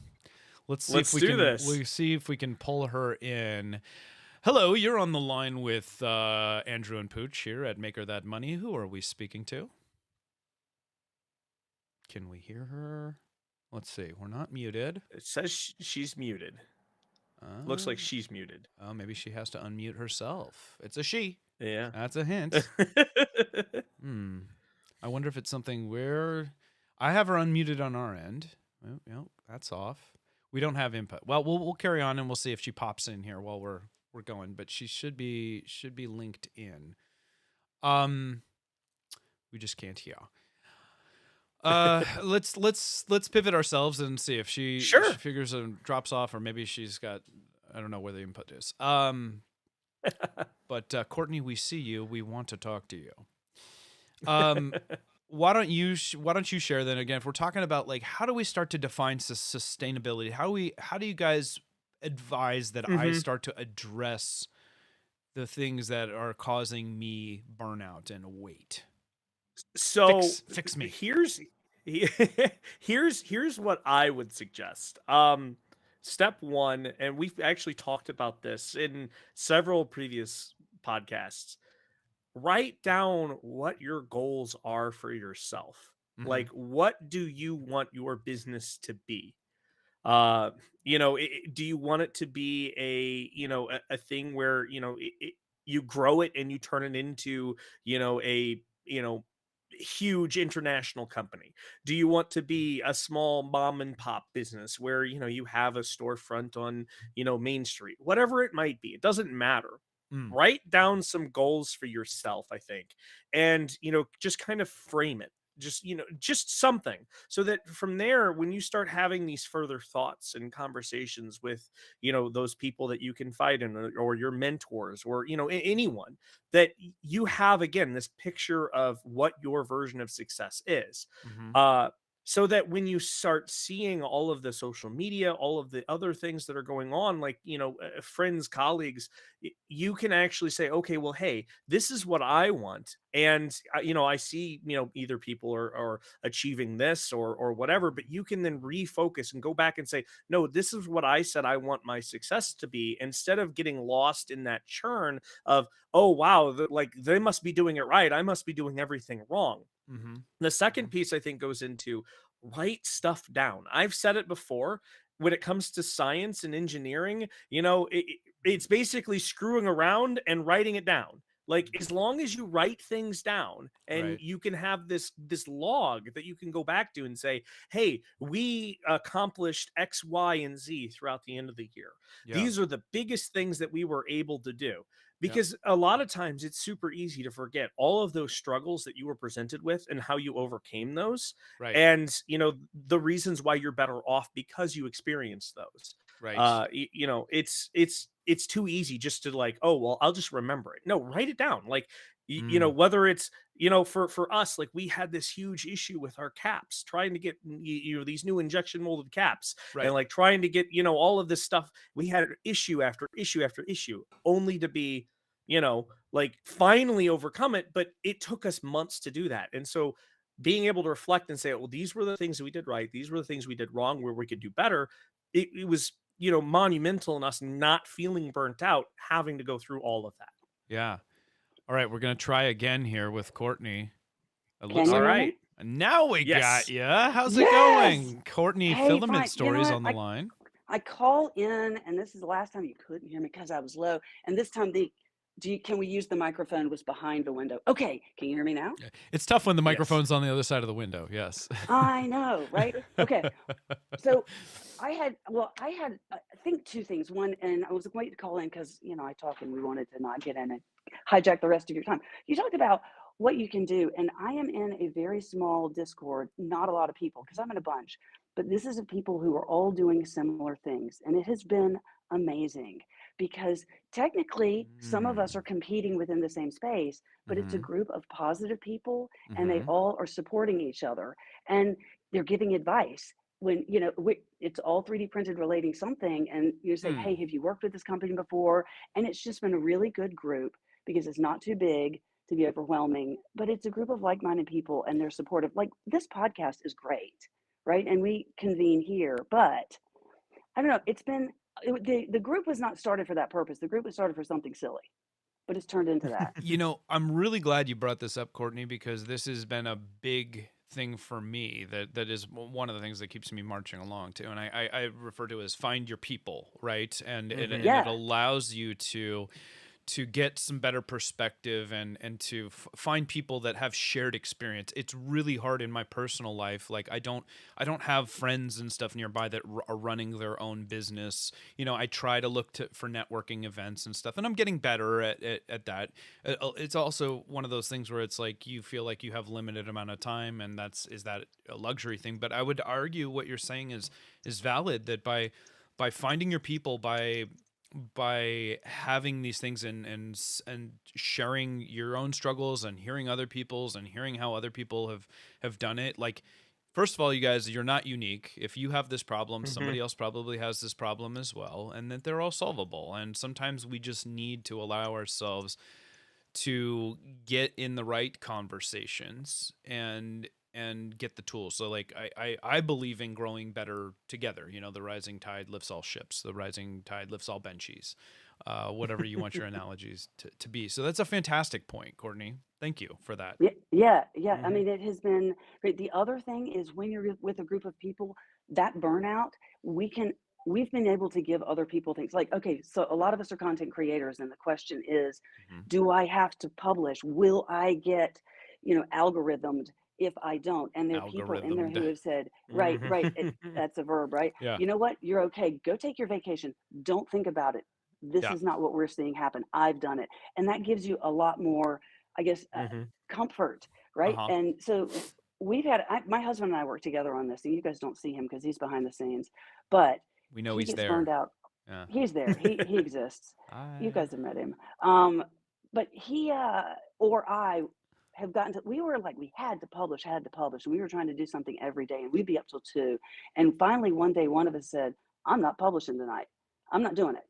Let's see if we can pull her in. Hello, you're on the line with Andrew and Pooch here at Maker That Money. Who are we speaking to? Can we hear her? Let's see. We're not muted. It says she's muted. Looks like she's muted. Oh, maybe she has to unmute herself. It's a she. Yeah. That's a hint. I wonder if it's something where I have her unmuted on our end. Oh, that's off. We don't have input. Well, we'll carry on and we'll see if she pops in here while we're going, but she should be linked in. We just can't hear. Let's pivot ourselves and see if she figures and drops off, or maybe she's got, I don't know where the input is. But Courtney, we see you. We want to talk to you. Why don't you share then again? If we're talking about like, how do we start to define sustainability? How do you guys advise that I start to address the things that are causing me burnout and weight. So Fix me. here's here's what I would suggest. Step one, and we've actually talked about this in several previous podcasts. Write down what your goals are for yourself. Mm-hmm. Like, what do you want your business to be? uh do you want it to be a thing where you grow it and you turn it into a huge international company? Do you want to be a small mom and pop business where you have a storefront on Main Street? Whatever it might be, it doesn't matter. Mm. Write down some goals for yourself, I think, and just kind of frame it, just something, so that from there, when you start having these further thoughts and conversations with those people that you confide in, or your mentors, or anyone, that you have again this picture of what your version of success is. Mm-hmm. uh so that when you start seeing all of the social media, all of the other things that are going on, like friends, colleagues, you can actually say, okay, well, hey, this is what I want. And I see, either people are achieving this or whatever, but you can then refocus and go back and say, no, this is what I said I want my success to be, instead of getting lost in that churn of, oh wow, like they must be doing it right, I must be doing everything wrong. Mm-hmm. The second piece I think goes into write stuff down. I've said it before. When it comes to science and engineering, it's basically screwing around and writing it down. Like, as long as you write things down and Right. you can have this log that you can go back to and say, hey, we accomplished X, Y, and Z throughout the end of the year. Yeah. These are the biggest things that we were able to do. Yeah. Because a lot of times it's super easy to forget all of those struggles that you were presented with and how you overcame those, Right. and the reasons why you're better off because you experienced those. Right. It's too easy just to, like, oh well, I'll just remember it. No, write it down. Like, Mm. whether it's for us, like, we had this huge issue with our caps, trying to get these new injection molded caps, and Right. like trying to get all of this stuff. We had issue after issue after issue, only to be like finally overcome it, but it took us months to do that. And so being able to reflect and say, well, these were the things that we did right, these were the things we did wrong, where we could do better, it was monumental in us not feeling burnt out having to go through all of that. Yeah. All right, we're gonna try again here with Courtney. It Can looks you All like hear right. me? now we got Yes. ya. How's it Yes. going, Courtney? Hey, Filament fine. You know Stories what? on the line. I call in, and this is the last time you couldn't hear me because I was low. And this time, can we use the microphone was behind the window? Okay. Can you hear me now? It's tough when the Yes. microphone's on the other side of the window. Yes. I know, right? Okay. So I think two things. One, and I was waiting to call in because, I talk and we wanted to not get in and hijack the rest of your time. You talked about what you can do. And I am in a very small Discord, not a lot of people because I'm in a bunch, but this is of people who are all doing similar things. And it has been amazing because technically some of us Mm. are competing within the same space, but it's a Mm-hmm. group of positive people and they Mm-hmm. all are supporting each other and they're giving advice when it's all 3D printed relating something, and you say, Hmm. hey, have you worked with this company before? And it's just been a really good group because it's not too big to be overwhelming, but it's a group of like-minded people and they're supportive. Like, this podcast is great, right? And we convene here, but I don't know, the group was not started for that purpose. The group was started for something silly, but it's turned into that. I'm really glad you brought this up, Courtney, because this has been a big thing for me that is one of the things that keeps me marching along too. And I refer to it as find your people, right? And Mhm. it Yeah. allows you to get some better perspective and to find people that have shared experience. It's really hard in my personal life. Like I don't have friends and stuff nearby that are running their own business. I try to look for networking events and stuff, and I'm getting better at that. It's also one of those things where it's like you feel like you have limited amount of time, and is that a luxury thing? But I would argue what you're saying is valid, that by finding your people, by having these things and sharing your own struggles and hearing other people's and hearing how other people have done it, like first of all, you guys, you're not unique. If you have this problem, Mm-hmm. somebody else probably has this problem as well, and that they're all solvable. And sometimes we just need to allow ourselves to get in the right conversations and get the tools. So like I believe in growing better together. You know, the rising tide lifts all ships. The rising tide lifts all benchies. Whatever you want your analogies to be. So that's a fantastic point, Courtney. Thank you for that. Yeah. I Mm-hmm. mean, it has been great. The other thing is when you're with a group of people, that burnout, we've been able to give other people things like, okay, so a lot of us are content creators, and the question is, Mhm. do I have to publish? Will I get, algorithmed if I don't? And there are people in there who Algorithmed. have said, right, that's a verb, right? Yeah. You know what? You're okay. Go take your vacation. Don't think about it. This Yeah. is not what we're seeing happen. I've done it. And that gives you a lot more, I guess, Mm-hmm. comfort, right? Uh-huh. And so my husband and I work together on this, and you guys don't see him because he's behind the scenes, but We know he he's gets there. burned out. Yeah. He's there. He exists. You I guys have met him. But he or I have gotten to, we were like, we had to publish, and we were trying to do something every day, and we'd be up till 2. And finally, one day, one of us said, I'm not publishing tonight. I'm not doing it.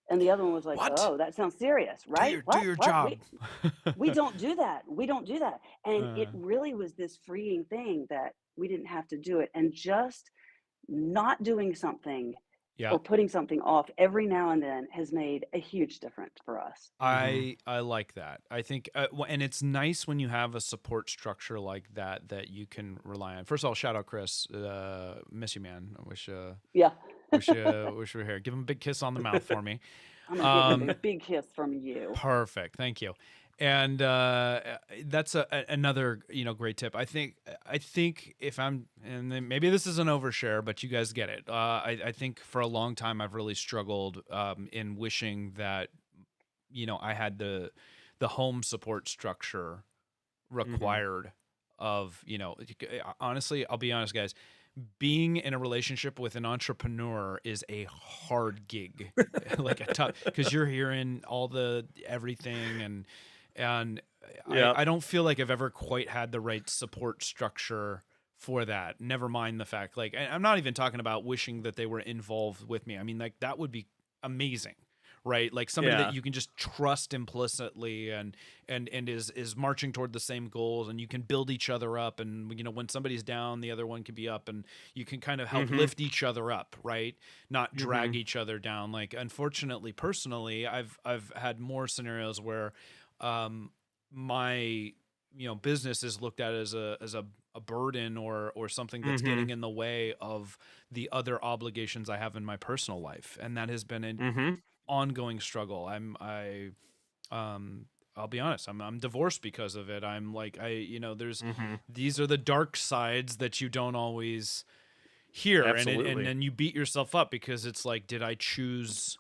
And the other one was like, What? oh, that sounds serious, Do right? your What? job. We don't do that. We don't do that. And it Uh, really was this freeing thing that we didn't have to do it. And just not doing something yeah. or putting something off every now and then has made a huge difference for us. I like that. I think, and it's nice when you have a support structure like that you can rely on. First of all, shout out Chris. Miss you, man. I wish Yeah. wish we were here. Give him a big kiss on the mouth for me. I'm going to give him a big kiss from you. Perfect. Thank you. And that's another great tip. I think if I'm, and then maybe this is an overshare, but you guys get it. I think for a long time I've really struggled in wishing that I had the home support structure required of honestly, I'll be honest, guys. Being in a relationship with an entrepreneur is a hard gig, like a tough, because you're hearing all the everything and Yeah. I don't feel like I've ever quite had the right support structure for that. Never mind the fact, like, I'm not even talking about wishing that they were involved with me. I mean, like, that would be amazing, right? Like somebody that Yeah. you can just trust implicitly and is marching toward the same goals, and you can build each other up, and when somebody's down, the other one can be up, and you can kind of help lift each other up, right? Not drag each other down. Like, unfortunately, personally, I've had more scenarios where my business is looked at as a burden or something that's getting in the way of the other obligations I have in my personal life, and that has been an ongoing struggle. I'll be honest, I'm divorced because of it. I'm like, there's these are the dark sides that you don't always hear. Absolutely. And then you beat yourself up because it's like, did I choose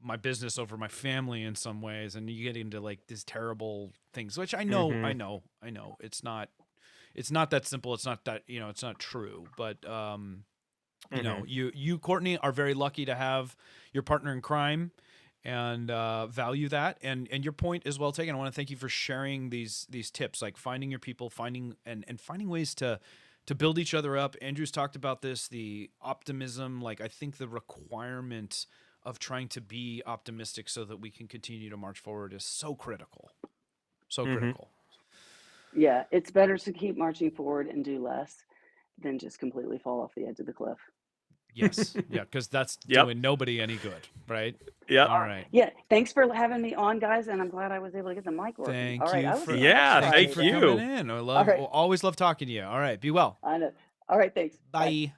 my business over my family in some ways? And you get into like these terrible things, which I know it's not that simple. It's not that, it's not true, but you Courtney are very lucky to have your partner in crime and value that, and your point is well taken. I want to thank you for sharing these tips, like finding your people, finding ways to build each other up. Andrew's talked about this, the optimism. Like, I think the requirement of trying to be optimistic so that we can continue to march forward is so critical. Critical. Yeah, it's better to keep marching forward and do less than just completely fall off the edge of the cliff. Yes. Yeah, because that's doing nobody any good, right? Yeah. All right. Yeah. Thanks for having me on, guys, and I'm glad I was able to get the mic working. Thank All right. you I was for thank for you. coming in. I love always love talking to you. All right. Be well. I know. All right. Thanks. Bye.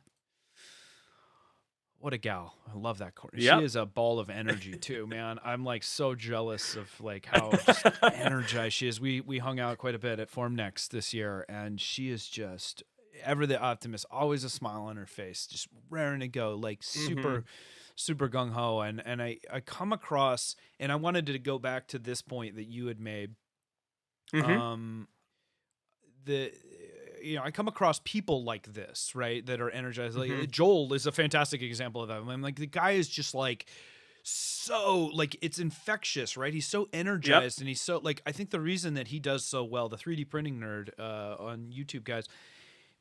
What a gal. I love that Courtney. Yep. She is a ball of energy too, man. I'm like so jealous of like how just energized she is. We hung out quite a bit at Form Next this year, and she is just ever the optimist, always a smile on her face, just raring to go, like super gung ho. And I come across, and I wanted to go back to this point that you had made. I come across people like this, right, that are energized. Like Joel is a fantastic example of that. I'm like, the guy is just like so, like, it's infectious, right? He's so energized, and he's so, like, I think the reason that he does so well, the 3D printing nerd on YouTube, guys,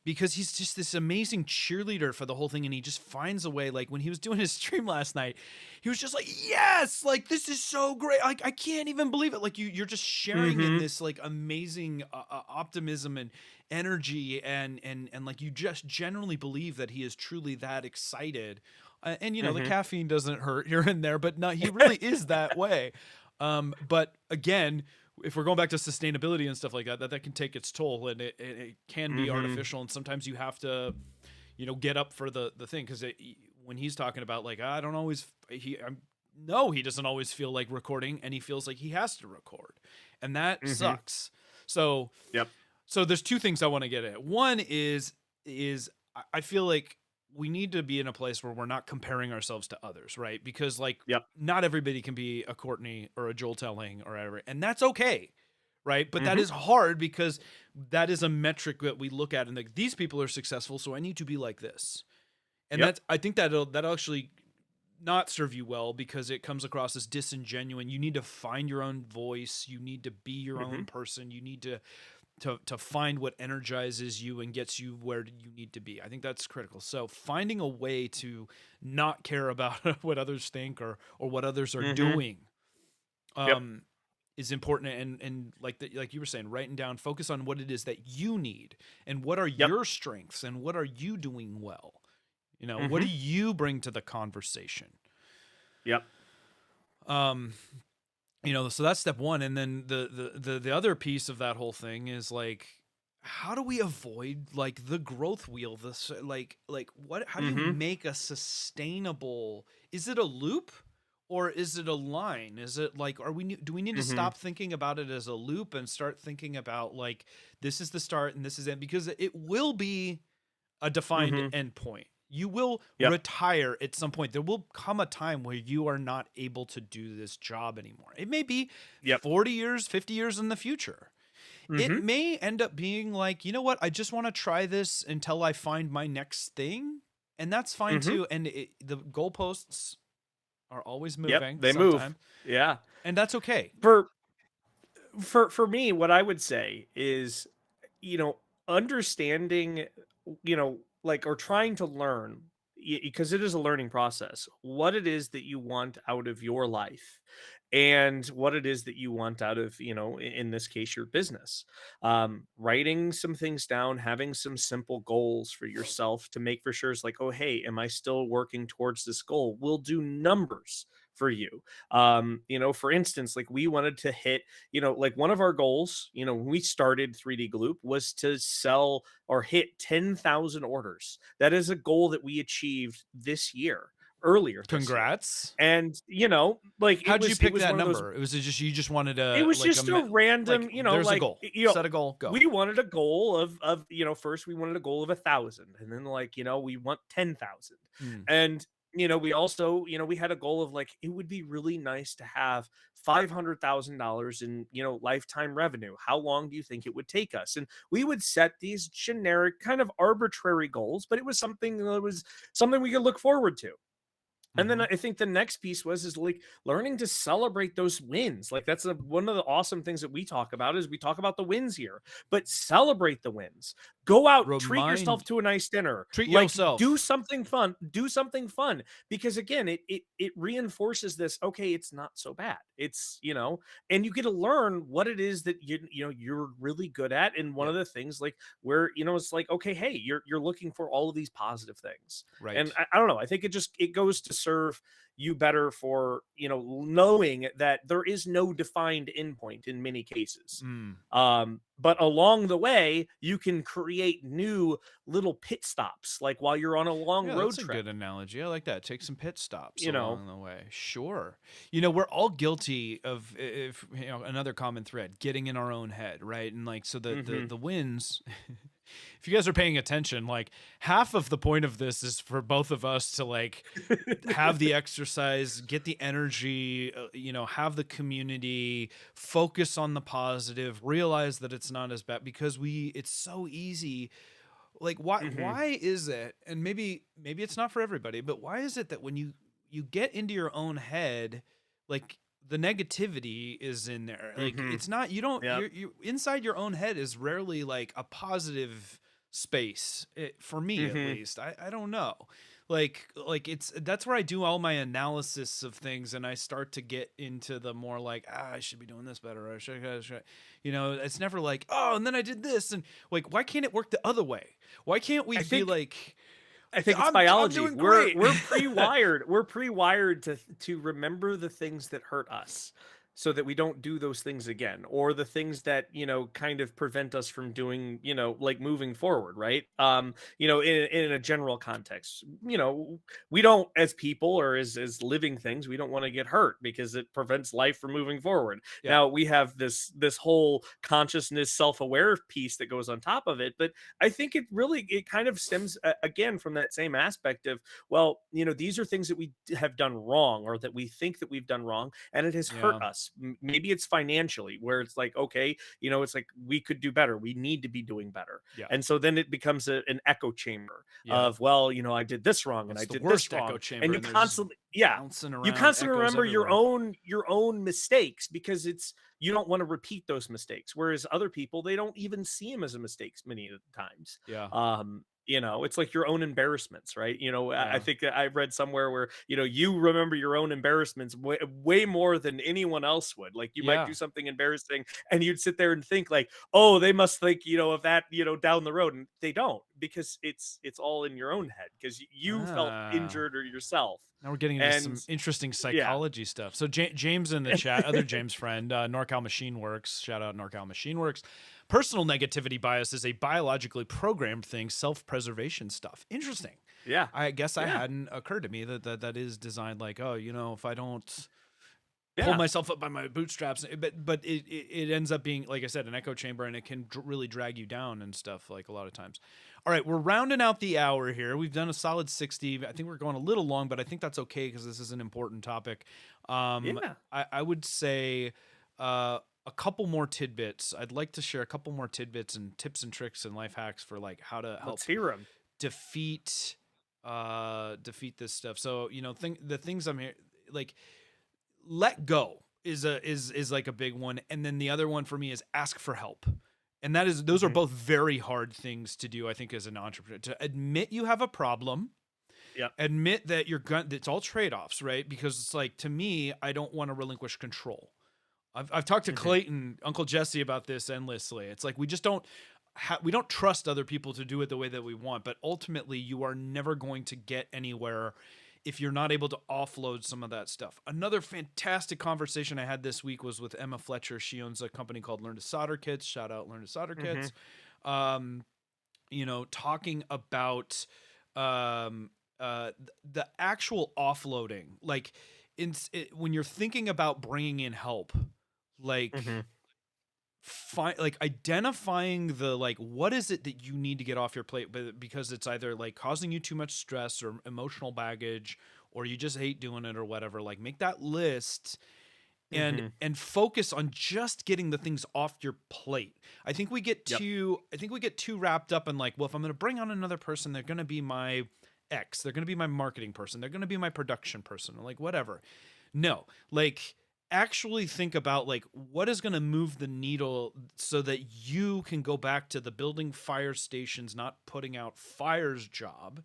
because he's just this amazing cheerleader for the whole thing, and he just finds a way. Like when he was doing his stream last night, he was just like, yes, like this is so great, like I can't even believe it. Like you're just sharing in Mm-hmm. this like amazing optimism and energy, and like you just generally believe that he is truly that excited. And you know, the Mm-hmm. caffeine doesn't hurt here and there, but no, he really is that way. But again, if we're going back to sustainability and stuff like that, that can take its toll, and it can be Mm-hmm. artificial, and sometimes you have to, you know, get up for the thing, because when he's talking about like I don't always no, he doesn't always feel like recording, and he feels like he has to record, and that Mm-hmm. sucks. So Yep. so there's two things I want to get at. One is I feel like we need to be in a place where we're not comparing ourselves to others, right? Because like Yep. not everybody can be a Courtney or a Joel Telling or whatever, and that's okay, right? But that Mm-hmm. is hard, because that is a metric that we look at and like, these people are successful, so I need to be like this. And Yep. that's, I think that'll actually not serve you well, because it comes across as disingenuous. You need to find your own voice. You need to be your Mm-hmm. own person. You need to find what energizes you and gets you where you need to be. I think that's critical. So finding a way to not care about what others think or what others are Mm-hmm. doing Yep. is important. And like like you were saying, writing down, focus on what it is that you need and what are Yep. your strengths and what are you doing well. You know, Mm-hmm. what do you bring to the conversation? Yep. You know, so that's step one. And then the other piece of that whole thing is like, how do we avoid like the growth wheel? This like what? How do you Mm-hmm. make a sustainable? Is it a loop, or is it a line? Is it like, do we need to Mm-hmm. stop thinking about it as a loop and start thinking about like, this is the start and this is it, because it will be a defined Mm-hmm. end point. You will Yep. retire at some point. There will come a time where you are not able to do this job anymore. It may be Yep. 40 years, 50 years in the future. It Mm-hmm. may end up being like, you know what? I just want to try this until I find my next thing. And that's fine Mm-hmm. too. And the goalposts are always Yep. moving They move. sometime. Yeah. And that's okay. For me, what I would say is, you know, understanding, you know, like, or trying to learn, because it is a learning process, what it is that you want out of your life and what it is that you want out of, you know, in this case, your business. Writing some things down, having some simple goals for yourself to make for sure is like, oh, hey, am I still working towards this goal? We'll do numbers for you. You know, for instance, like we wanted to hit, you know, like one of our goals, you know, when we started 3D Gloop was to sell or hit 10,000 orders. That is a goal that we achieved this year, earlier this year. Congrats. And, you know, like How'd you pick that one of those, number? It was just, you just wanted to, it was like just a random, like, you know, there's a like, goal. you know, Set a goal, go. we wanted a goal of, you know, first we wanted a goal of 1,000, and then like, you know, we want 10,000. And, you know, we also, you know, we had a goal of like, it would be really nice to have $500,000 in, you know, lifetime revenue. How long do you think it would take us? And we would set these generic kind of arbitrary goals, but it was something we could look forward to. And then I think the next piece is like learning to celebrate those wins. Like that's one of the awesome things that we talk about is we talk about the wins here, but celebrate the wins. Go out, treat yourself to a nice dinner. Treat like, yourself. Do something fun. Do something fun, because again, it reinforces this. Okay, it's not so bad. It's, you know, and you get to learn what it is that you know you're really good at. And one of the things like where, you know, it's like, okay, hey, you're looking for all of these positive things, right? And I don't know. I think it goes to serve you better for, you know, knowing that there is no defined endpoint in many cases. But along the way, you can create new little pit stops, like while you're on a long road that's trip. a good analogy. I like that. Take some pit stops, you know, along the way. Sure. You know, we're all guilty of, if you know, another common thread, getting in our own head, right? And like, so the wins, if you guys are paying attention, like half of the point of this is for both of us to like have the exercise, get the energy, you know, have the community, focus on the positive, realize that it's not as bad, because it's so easy. Like why is it? And maybe it's not for everybody, but why is it that when you get into your own head, like the negativity is in there? Like it's not, you don't, you're inside your own head is rarely like a positive space for me, at Mm-hmm. least. I don't know. Like it's that's where I do all my analysis of things, and I start to get into the more like, I should be doing this better, or I should, you know. It's never like, oh, and then I did this, and like, why can't it work the other way? Why can't we I be think like, I think it's I'm biology. doing We're great? we're pre-wired. We're pre-wired to remember the things that hurt us so that we don't do those things again, or the things that, kind of prevent us from doing, like moving forward, right? In a general context, we don't, as people or as living things, we don't want to get hurt because it prevents life from moving forward. Yeah, Now we have this whole consciousness, self-aware piece that goes on top of it, but I think it kind of stems again from that same aspect of, well, these are things that we have done wrong, or that we think that we've done wrong, and it has hurt yeah, us. Maybe it's financially, where it's like, okay, it's like we could do better. We need to be doing better. yeah, And so then it becomes an echo chamber yeah. of, well, I did this wrong and I It's the did this worst echo wrong. And chamber, you and they're just constantly, yeah, bouncing you around, constantly echoes remember your everywhere. own mistakes, because you don't want to repeat those mistakes, whereas other people, they don't even see them as a mistakes many of the times. Yeah, It's like your own embarrassments, right? I yeah, think that I read somewhere where, you remember your own embarrassments way more than anyone else would. Like, you might yeah. do something embarrassing and you'd sit there and think like, oh, they must think, of that, down the road. And they don't, because it's all in your own head, because you felt Ah. injured or yourself. Now we're getting into And some interesting yeah. psychology stuff. So James in the chat, other James friend, NorCal Machine Works, shout out NorCal Machine Works. Personal negativity bias is a biologically programmed thing, self-preservation stuff. Interesting. Yeah. I guess I Yeah. hadn't occurred to me that is designed like, oh, if I don't pull Yeah. myself up by my bootstraps, but it ends up being, like I said, an echo chamber, and it can really drag you down and stuff, like, a lot of times. All right, we're rounding out the hour here. We've done a solid 60. I think we're going a little long, but I think that's okay because this is an important topic. Yeah. I would say a couple more tidbits. I'd like to share a couple more tidbits and tips and tricks and life hacks for like how to help Let's hear them. defeat defeat this stuff. So, the things I'm here, like, let go is like a big one, and then the other one for me is ask for help. And those are Mhm. both very hard things to do, I think, as an entrepreneur. To admit you have a problem, Yep. admit that it's all trade-offs, right? Because it's like, to me, I don't want to relinquish control. I've talked to Mhm. Clayton, Uncle Jesse, about this endlessly. It's like, we just don't we don't trust other people to do it the way that we want, but ultimately you are never going to get anywhere if you're not able to offload some of that stuff. Another fantastic conversation I had this week was with Emma Fletcher. She owns a company called Learn to Solder Kits. Shout out Learn to Solder Kits. Um, talking about um, the actual offloading, like, when you're thinking about bringing in help, like, Mhm. like, identifying the, like, what is it that you need to get off your plate, but because it's either like causing you too much stress or emotional baggage, or you just hate doing it or whatever. Like, make that list and Mhm. focus on just getting the things off your plate. I think we get Yep. too wrapped up in, like, well, if I'm going to bring on another person, they're going to be my X, they're going to be my marketing person, they're going to be my production person, or like whatever. No, like, actually think about, like, what is going to move the needle so that you can go back to the building fire stations, not putting out fires job.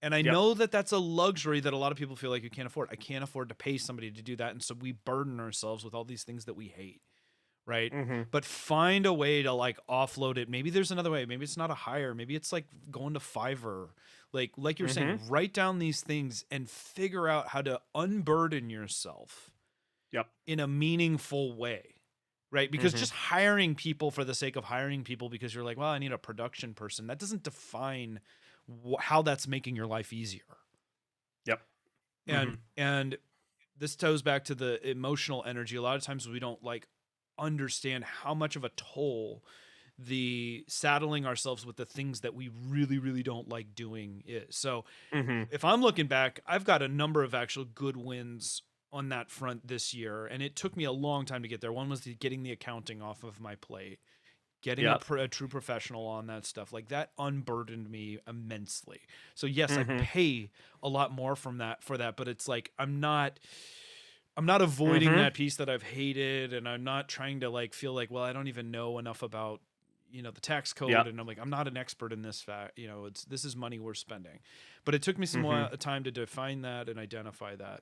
And I Yep. know that that's a luxury that a lot of people feel like you can't afford. I can't afford to pay somebody to do that. And so we burden ourselves with all these things that we hate. Right. Mhm. But find a way to, like, offload it. Maybe there's another way. Maybe it's not a hire. Maybe it's like going to Fiverr. Like you're saying, Mhm. write down these things and figure out how to unburden yourself Yep. in a meaningful way. Right. Because Mhm. just hiring people for the sake of hiring people because you're like, well, I need a production person, that doesn't define how that's making your life easier. Yep. And Mhm. and this toes back to the emotional energy. A lot of times we don't, like, understand how much of a toll the saddling ourselves with the things that we really, really don't like doing is. So Mhm. if I'm looking back, I've got a number of actual good wins on that front this year, and it took me a long time to get there. One was getting the accounting off of my plate, getting Yep. a true professional on that stuff. Like, that unburdened me immensely. So yes, I Mhm. pay a lot more for that, but it's like, I'm not avoiding Mhm. that piece that I've hated, and I'm not trying to, like, feel like, well, I don't even know enough about the tax code, Yep. and I'm like, I'm not an expert in this fact, this is money we're spending. But it took me some Mm-hmm. time to define that and identify that.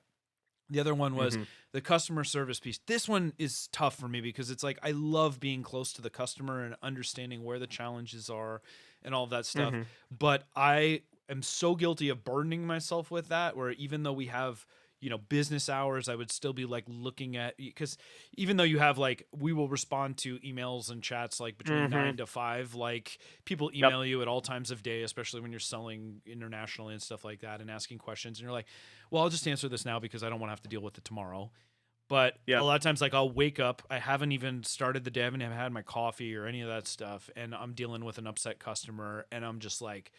The other one was Mm-hmm. the customer service piece. This one is tough for me because it's like I love being close to the customer and understanding where the challenges are and all of that stuff. Mm-hmm. But I am so guilty of burdening myself with that, where even though we have business hours, I would still be like looking at, because even though you have like, we will respond to emails and chats like between Mm-hmm. 9 to 5, like people Yep. email you at all times of day, especially when you're selling internationally and stuff like that and asking questions, and you're like, well, I'll just answer this now because I don't want to have to deal with it tomorrow. But Yep. a lot of times, like, I'll wake up, I haven't even started the day, I haven't even had my coffee or any of that stuff, and I'm dealing with an upset customer, and I'm just like,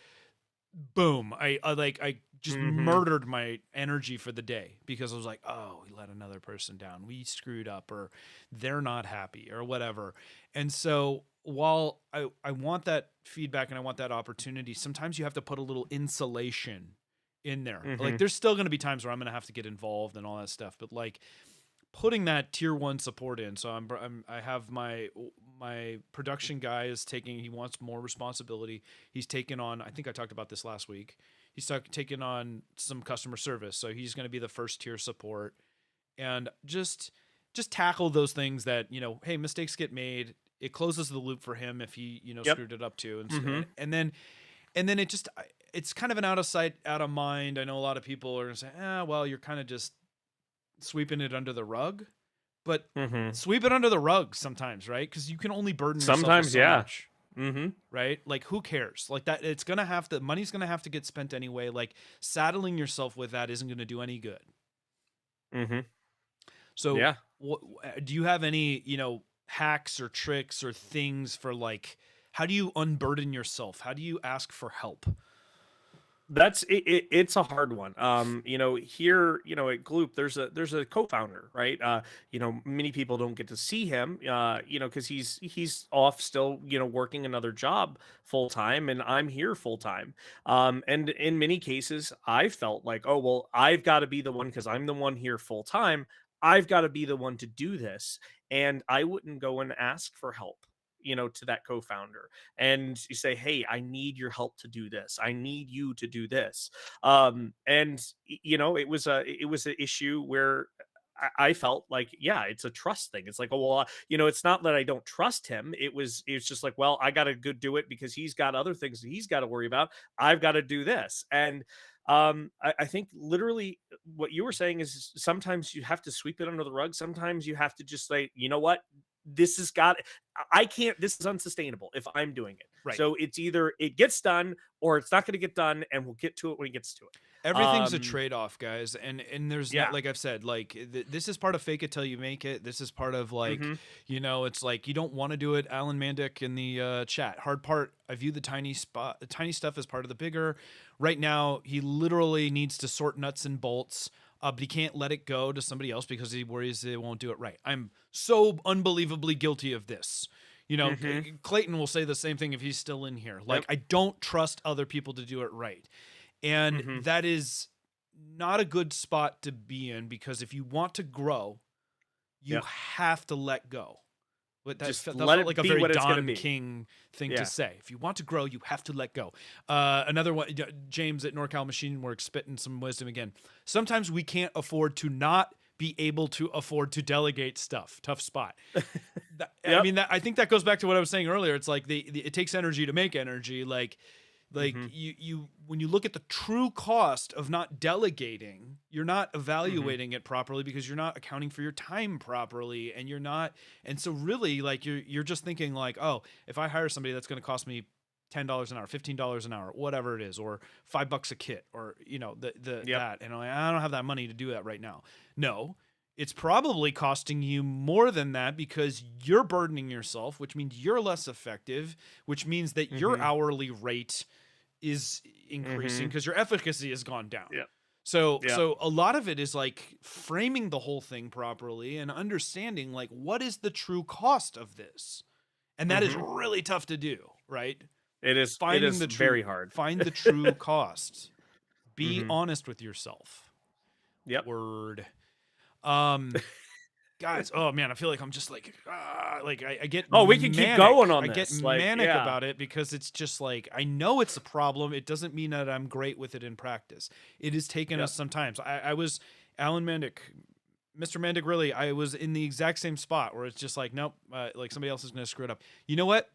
boom, I just Mm-hmm. murdered my energy for the day because I was like, oh, we let another person down, we screwed up, or they're not happy or whatever. And so while I want that feedback and I want that opportunity, sometimes you have to put a little insulation in there. Mm-hmm. Like, there's still going to be times where I'm going to have to get involved and all that stuff, but like putting that tier 1 support in. So I have my production guy he wants more responsibility. He's taken on, I think I talked about this last week, he's taken on some customer service. So he's going to be the first tier support, and just tackle those things that, hey, mistakes get made. It closes the loop for him if he, Yep. screwed it up too. And, Mm-hmm. and then it's kind of an out of sight, out of mind. I know a lot of people are going to say, well, you're kind of just sweeping it under the rug, but Mm-hmm. sweep it under the rug sometimes, right? Because you can only burden yourself with Sometimes, so yeah. much, Mm-hmm. right? Like, who cares? Like, that money's gonna have to get spent anyway. Like, saddling yourself with that isn't gonna do any good. Mm-hmm. So, Yeah. do you have any hacks or tricks or things for, like, how do you unburden yourself? How do you ask for help? That's it, it's a hard one. Here, at Gloop, there's a co-founder, right? Many people don't get to see him, because he's off still, working another job full time, and I'm here full time. And in many cases, I felt like, oh well, I've got to be the one because I'm the one here full time. I've got to be the one to do this, and I wouldn't go and ask for help, to that co-founder, and you say, hey, I need your help to do this, I need you to do this. It was an issue where I felt like, yeah, it's a trust thing. It's like, oh well, it's not that I don't trust him. It's just like, well, I gotta go do it because he's got other things that he's got to worry about. I've got to do this. And I think literally what you were saying is sometimes you have to sweep it under the rug. Sometimes you have to just say, you know what, this has got, I can't, this is unsustainable if I'm doing it. Right. So it's either it gets done or it's not going to get done, and we'll get to it when it gets to it. Everything's a trade-off, guys, and there's Yeah. not, like I've said, like this is part of fake it till you make it. This is part of, like, Mhm. it's like, you don't want to do it. Alan Mandick in the chat. Hard part, I view the tiny stuff as part of the bigger. Right now, he literally needs to sort nuts and bolts, but he can't let it go to somebody else because he worries they won't do it right. I'm so unbelievably guilty of this. Mhm. Clayton will say the same thing if he's still in here. Like, I don't trust other people to do it right. And Mhm. that is not a good spot to be in, because if you want to grow, you Yep. have to let go. But that Just felt let it like a be very what it's gonna Don be. King thing Yeah. to say. If you want to grow, you have to let go. Another one, James at NorCal Machine Works spitting some wisdom again. Sometimes we can't afford to not be able to afford to delegate stuff. Tough spot. I Yep. mean, I think that goes back to what I was saying earlier. It's like it takes energy to make energy. Like Mhm. you when you look at the true cost of not delegating, you're not evaluating it properly because you're not accounting for your time properly, and so really, like, you're just thinking like, oh, if I hire somebody, that's going to cost me $10 an hour, $15 an hour, whatever it is, or $5 a kit, or Yep. that, and I don't have that money to do that right now. No, it's probably costing you more than that because you're burdening yourself, which means you're less effective, which means that your Mhm. hourly rate is increasing Mhm. because your efficacy has gone down. Yep. So Yep. a lot of it is like framing the whole thing properly and understanding, like, what is the true cost of this? And that is Mhm. really tough to do, right? It is Finding the very hard. find the true cost. Be Mhm. honest with yourself. Yep. Word. Um guys, oh man, I feel like I'm just like I get Oh, we can keep going on I get this. Like, manic yeah. about it because it's just like I know it's a problem. It doesn't mean that I'm great with it in practice. It has taken Yep. us some time. So I was Alan Mandic, Mr. Mandic. Really, I was in the exact same spot where it's just like, nope, like somebody else is going to screw it up. You know what?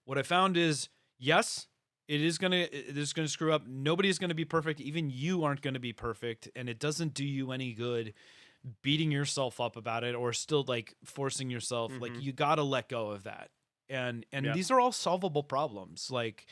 What I found is, yes, it is gonna screw up. Nobody's gonna be perfect. Even you aren't gonna be perfect, and it doesn't do you any good beating yourself up about it or still like forcing yourself. Like Mhm. you gotta let go of that. And Yep. these are all solvable problems. Like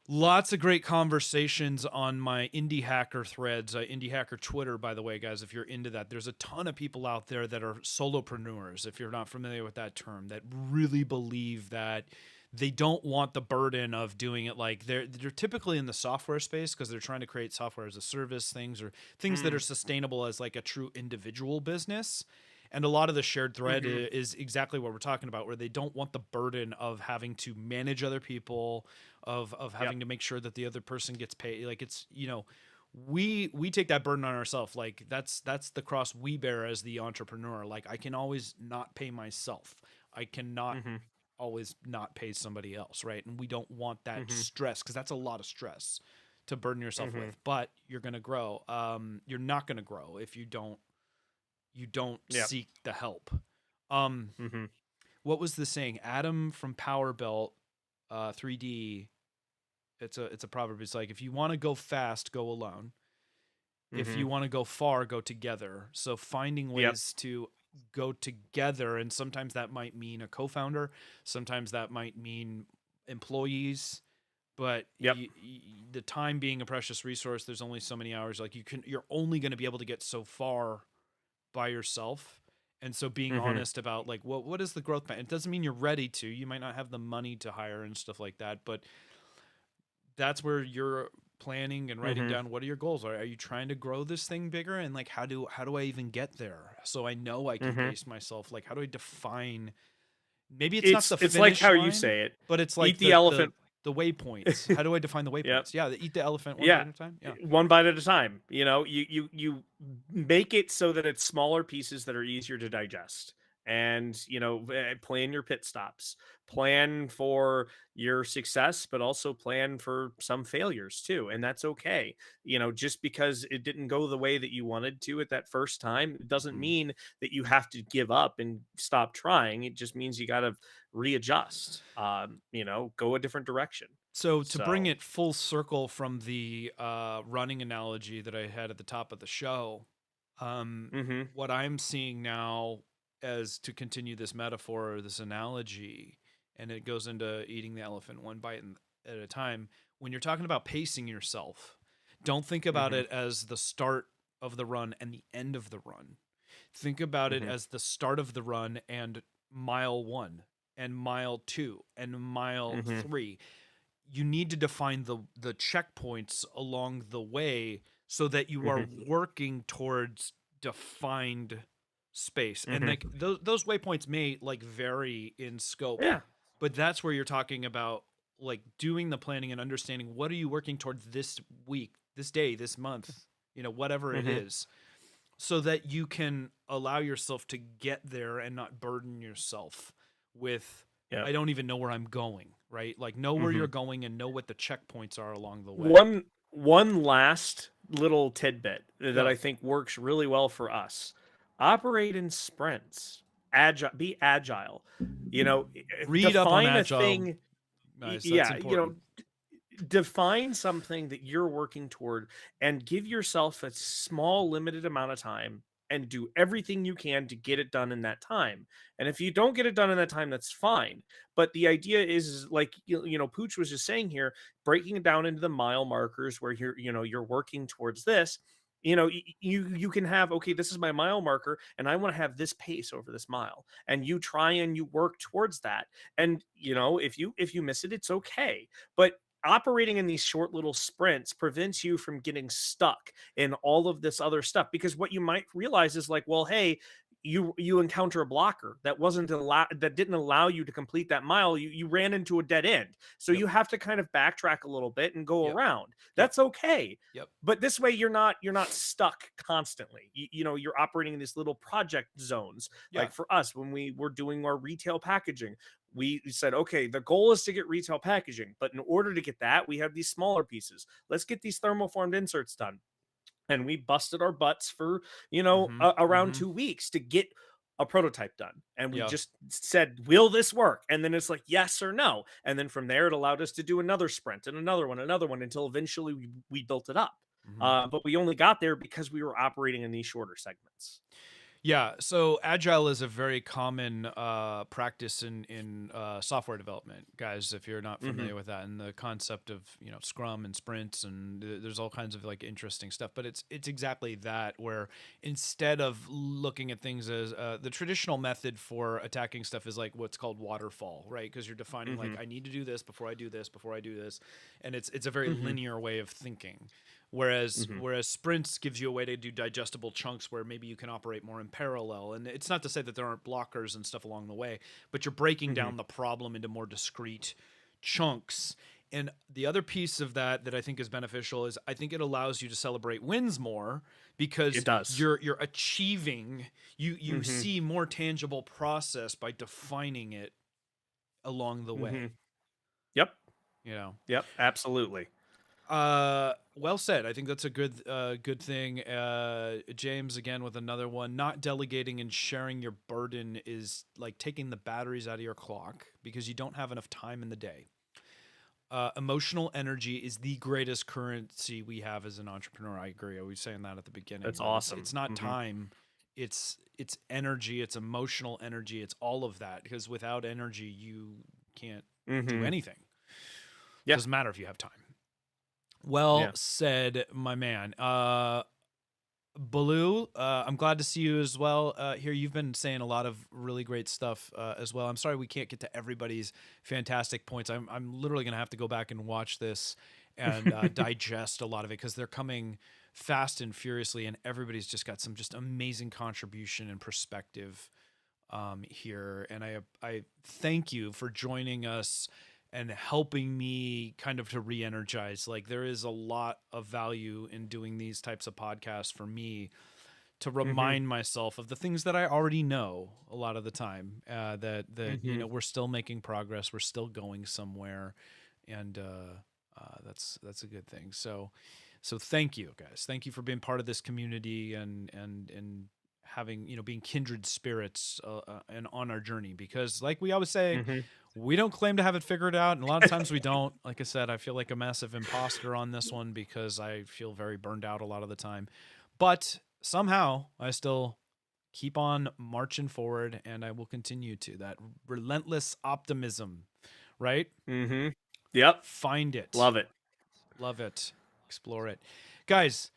lots of great conversations on my indie hacker threads, indie hacker Twitter, by the way, guys, if you're into that. There's a ton of people out there that are solopreneurs, if you're not familiar with that term, that really believe that they don't want the burden of doing it. Like they're typically in the software space because they're trying to create software as a service things or things that are sustainable as like a true individual business. And a lot of the shared thread is exactly what we're talking about, where they don't want the burden of having to manage other people, of having to make sure that the other person gets paid. Like it's, we take that burden on ourselves. Like that's the cross we bear as the entrepreneur. Like I can always not pay myself. I cannot always not pay somebody else, right? And we don't want that stress because that's a lot of stress to burden yourself with. But you're gonna grow. You're not gonna grow if you don't Yep. seek the help. Mhm. What was the saying? Adam from Power Belt 3D. It's a proverb. It's like if you want to go fast, go alone. If you want to go far, go together. So finding Yep. ways to go together, and sometimes that might mean a co-founder, sometimes that might mean employees, but Yep. the time being a precious resource, there's only so many hours. Like you're only going to be able to get so far by yourself. And so being honest about like what is the growth plan? It doesn't mean you're ready to. You might not have the money to hire and stuff like that, but that's where you're planning and writing down what are your goals. Are you trying to grow this thing bigger? And like how do I even get there? So I know I can pace myself. Like how do I define, maybe it's not the It's like finish how you line, say it. but it's Eat like the elephant. the waypoints. How do I define the Yep. waypoints? Yeah, eat the elephant one Yeah. bite at a time. Yeah. One bite at a time. You make it so that it's smaller pieces that are easier to digest. And plan your pit stops, plan for your success, but also plan for some failures too, and that's okay. Just because it didn't go the way that you wanted to at that first time, it doesn't mean that you have to give up and stop trying. It just means you got to readjust, go a different direction. So to bring So it full circle from the running analogy that I had at the top of the show, what I'm seeing now, as to continue this metaphor or this analogy, and it goes into eating the elephant one bite at a time. When you're talking about pacing yourself, don't think about it as the start of the run and the end of the run. Think about it as the start of the run and mile 1 and mile 2 and mile 3. You need to define the checkpoints along the way so that you are working towards defined space. And like those waypoints may like vary in scope, yeah. but that's where you're talking about like doing the planning and understanding what are you working towards this week, this day, this month, whatever it is, so that you can allow yourself to get there and not burden yourself with Yeah. I don't even know where I'm going, right? Like know where you're going and know what the checkpoints are along the way. One last little tidbit that Go. I think works really well for us. Operate in sprints. Be agile. Read up on Define a Agile, thing. guys. That's Yeah, important. define something that you're working toward and give yourself a small limited amount of time and do everything you can to get it done in that time. And if you don't get it done in that time, that's fine. But the idea is like Pooch was just saying here, breaking it down into the mile markers where you're working towards this. You can have, okay, this is my mile marker and I want to have this pace over this mile, and you try and you work towards that. And if you miss it, it's okay. But operating in these short little sprints prevents you from getting stuck in all of this other stuff, because what you might realize is like, well, hey, you encounter a blocker that didn't allow you to complete that mile. You ran into a dead end, so Yep. you have to kind of backtrack a little bit and go Yep. around. That's okay. Yep. But this way you're not stuck constantly. You're operating in these little project zones. Yeah. Like for us, when we were doing our retail packaging, we said, okay, the goal is to get retail packaging, but in order to get that, we have these smaller pieces. Let's get these thermoformed inserts done. And we busted our butts for around 2 weeks to get a prototype done, and we Yeah. just said, will this work? And then it's like yes or no, and then from there it allowed us to do another sprint and another one until eventually we built it up. But we only got there because we were operating in these shorter segments. Yeah, so Agile is a very common practice in software development, guys. If you're not familiar with that, and the concept of Scrum and sprints, and there's all kinds of like interesting stuff. But it's exactly that, where instead of looking at things as the traditional method for attacking stuff is like what's called waterfall, right? Because you're defining like I need to do this before I do this before I do this, and it's a very linear way of thinking. Whereas sprints gives you a way to do digestible chunks where maybe you can operate more in parallel. And it's not to say that there aren't blockers and stuff along the way, but you're breaking down the problem into more discrete chunks. And the other piece of that I think is beneficial is I think it allows you to celebrate wins more, because It does. you're achieving, you see more tangible process by defining it along the way. Yep. Yep, absolutely. Well said. I think that's a good thing. James, again, with another one. Not delegating and sharing your burden is like taking the batteries out of your clock because you don't have enough time in the day. Emotional energy is the greatest currency we have as an entrepreneur. I agree. I was saying that at the beginning. That's awesome. It's not time. It's energy. It's emotional energy. It's all of that, because without energy, you can't do anything. Yeah. Doesn't matter if you have time. Well said, my man. Baloo, I'm glad to see you as well here. You've been saying a lot of really great stuff as well. I'm sorry we can't get to everybody's fantastic points. I'm literally going to have to go back and watch this and digest a lot of it, because they're coming fast and furiously, and everybody's just got some just amazing contribution and perspective here. And I thank you for joining us and helping me kind of to re-energize. Like, there is a lot of value in doing these types of podcasts for me to remind myself of the things that I already know a lot of the time, that we're still making progress. We're still going somewhere. And that's a good thing. So thank you, guys. Thank you for being part of this community and having, being kindred spirits and on our journey, because like we always say, we don't claim to have it figured out, and a lot of times we don't. Like I said, I feel like a massive imposter on this one because I feel very burned out a lot of the time. But somehow I still keep on marching forward, and I will continue to. That relentless optimism, right? Yep. Find it. Love it. Love it. Explore it. Guys,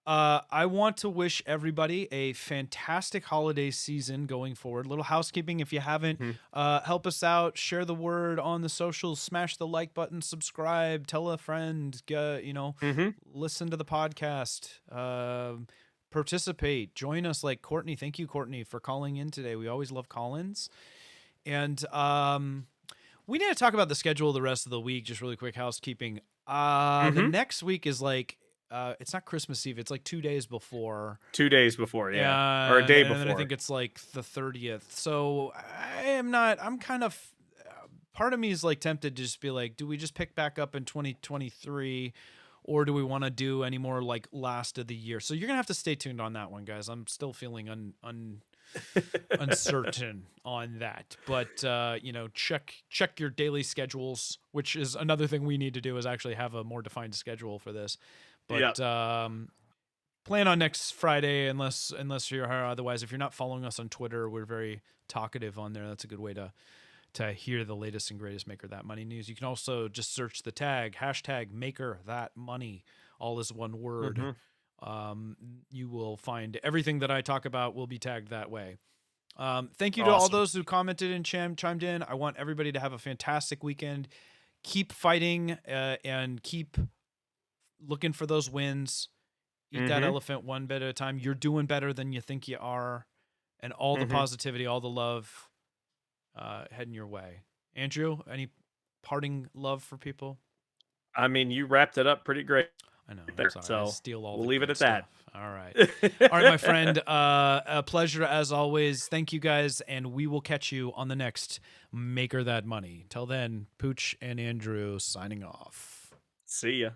I want to wish everybody a fantastic holiday season going forward. Little housekeeping, if you haven't, help us out, share the word on the socials, smash the like button, subscribe, tell a friend, listen to the podcast, participate, join us like Courtney. Thank you, Courtney, for calling in today. We always love call-ins. And we need to talk about the schedule the rest of the week, just really quick housekeeping. The next week is like, it's not Christmas Eve. It's like 2 days before. 2 days before, yeah. Or a day before. And I think it's like the 30th. So I'm kind of, part of me is like tempted to just be like, do we just pick back up in 2023, or do we want to do any more like last of the year? So you're going to have to stay tuned on that one, guys. I'm still feeling uncertain on that, but check your daily schedules, which is another thing we need to do, is actually have a more defined schedule for this. But plan on next Friday, unless you're otherwise. If you're not following us on Twitter, we're very talkative on there. That's a good way to hear the latest and greatest Maker That Money news. You can also just search the tag #Maker That Money, all is one word. You will find everything that I talk about will be tagged that way. Thank you to all those who commented and chimed in. I want everybody to have a fantastic weekend. Keep fighting and keep looking for those wins. Eat that elephant one bit at a time. You're doing better than you think you are. and all the Mhm. positivity, all the love heading your way. Andrew, any parting love for people? I mean, you wrapped it up pretty great I know. I'm there, sorry. I so steal all we'll the leave it good at that. stuff. All right. All right, my friend. A pleasure as always. Thank you guys, and we will catch you on the next Maker That Money. Till then, Pooch and Andrew signing off. See ya.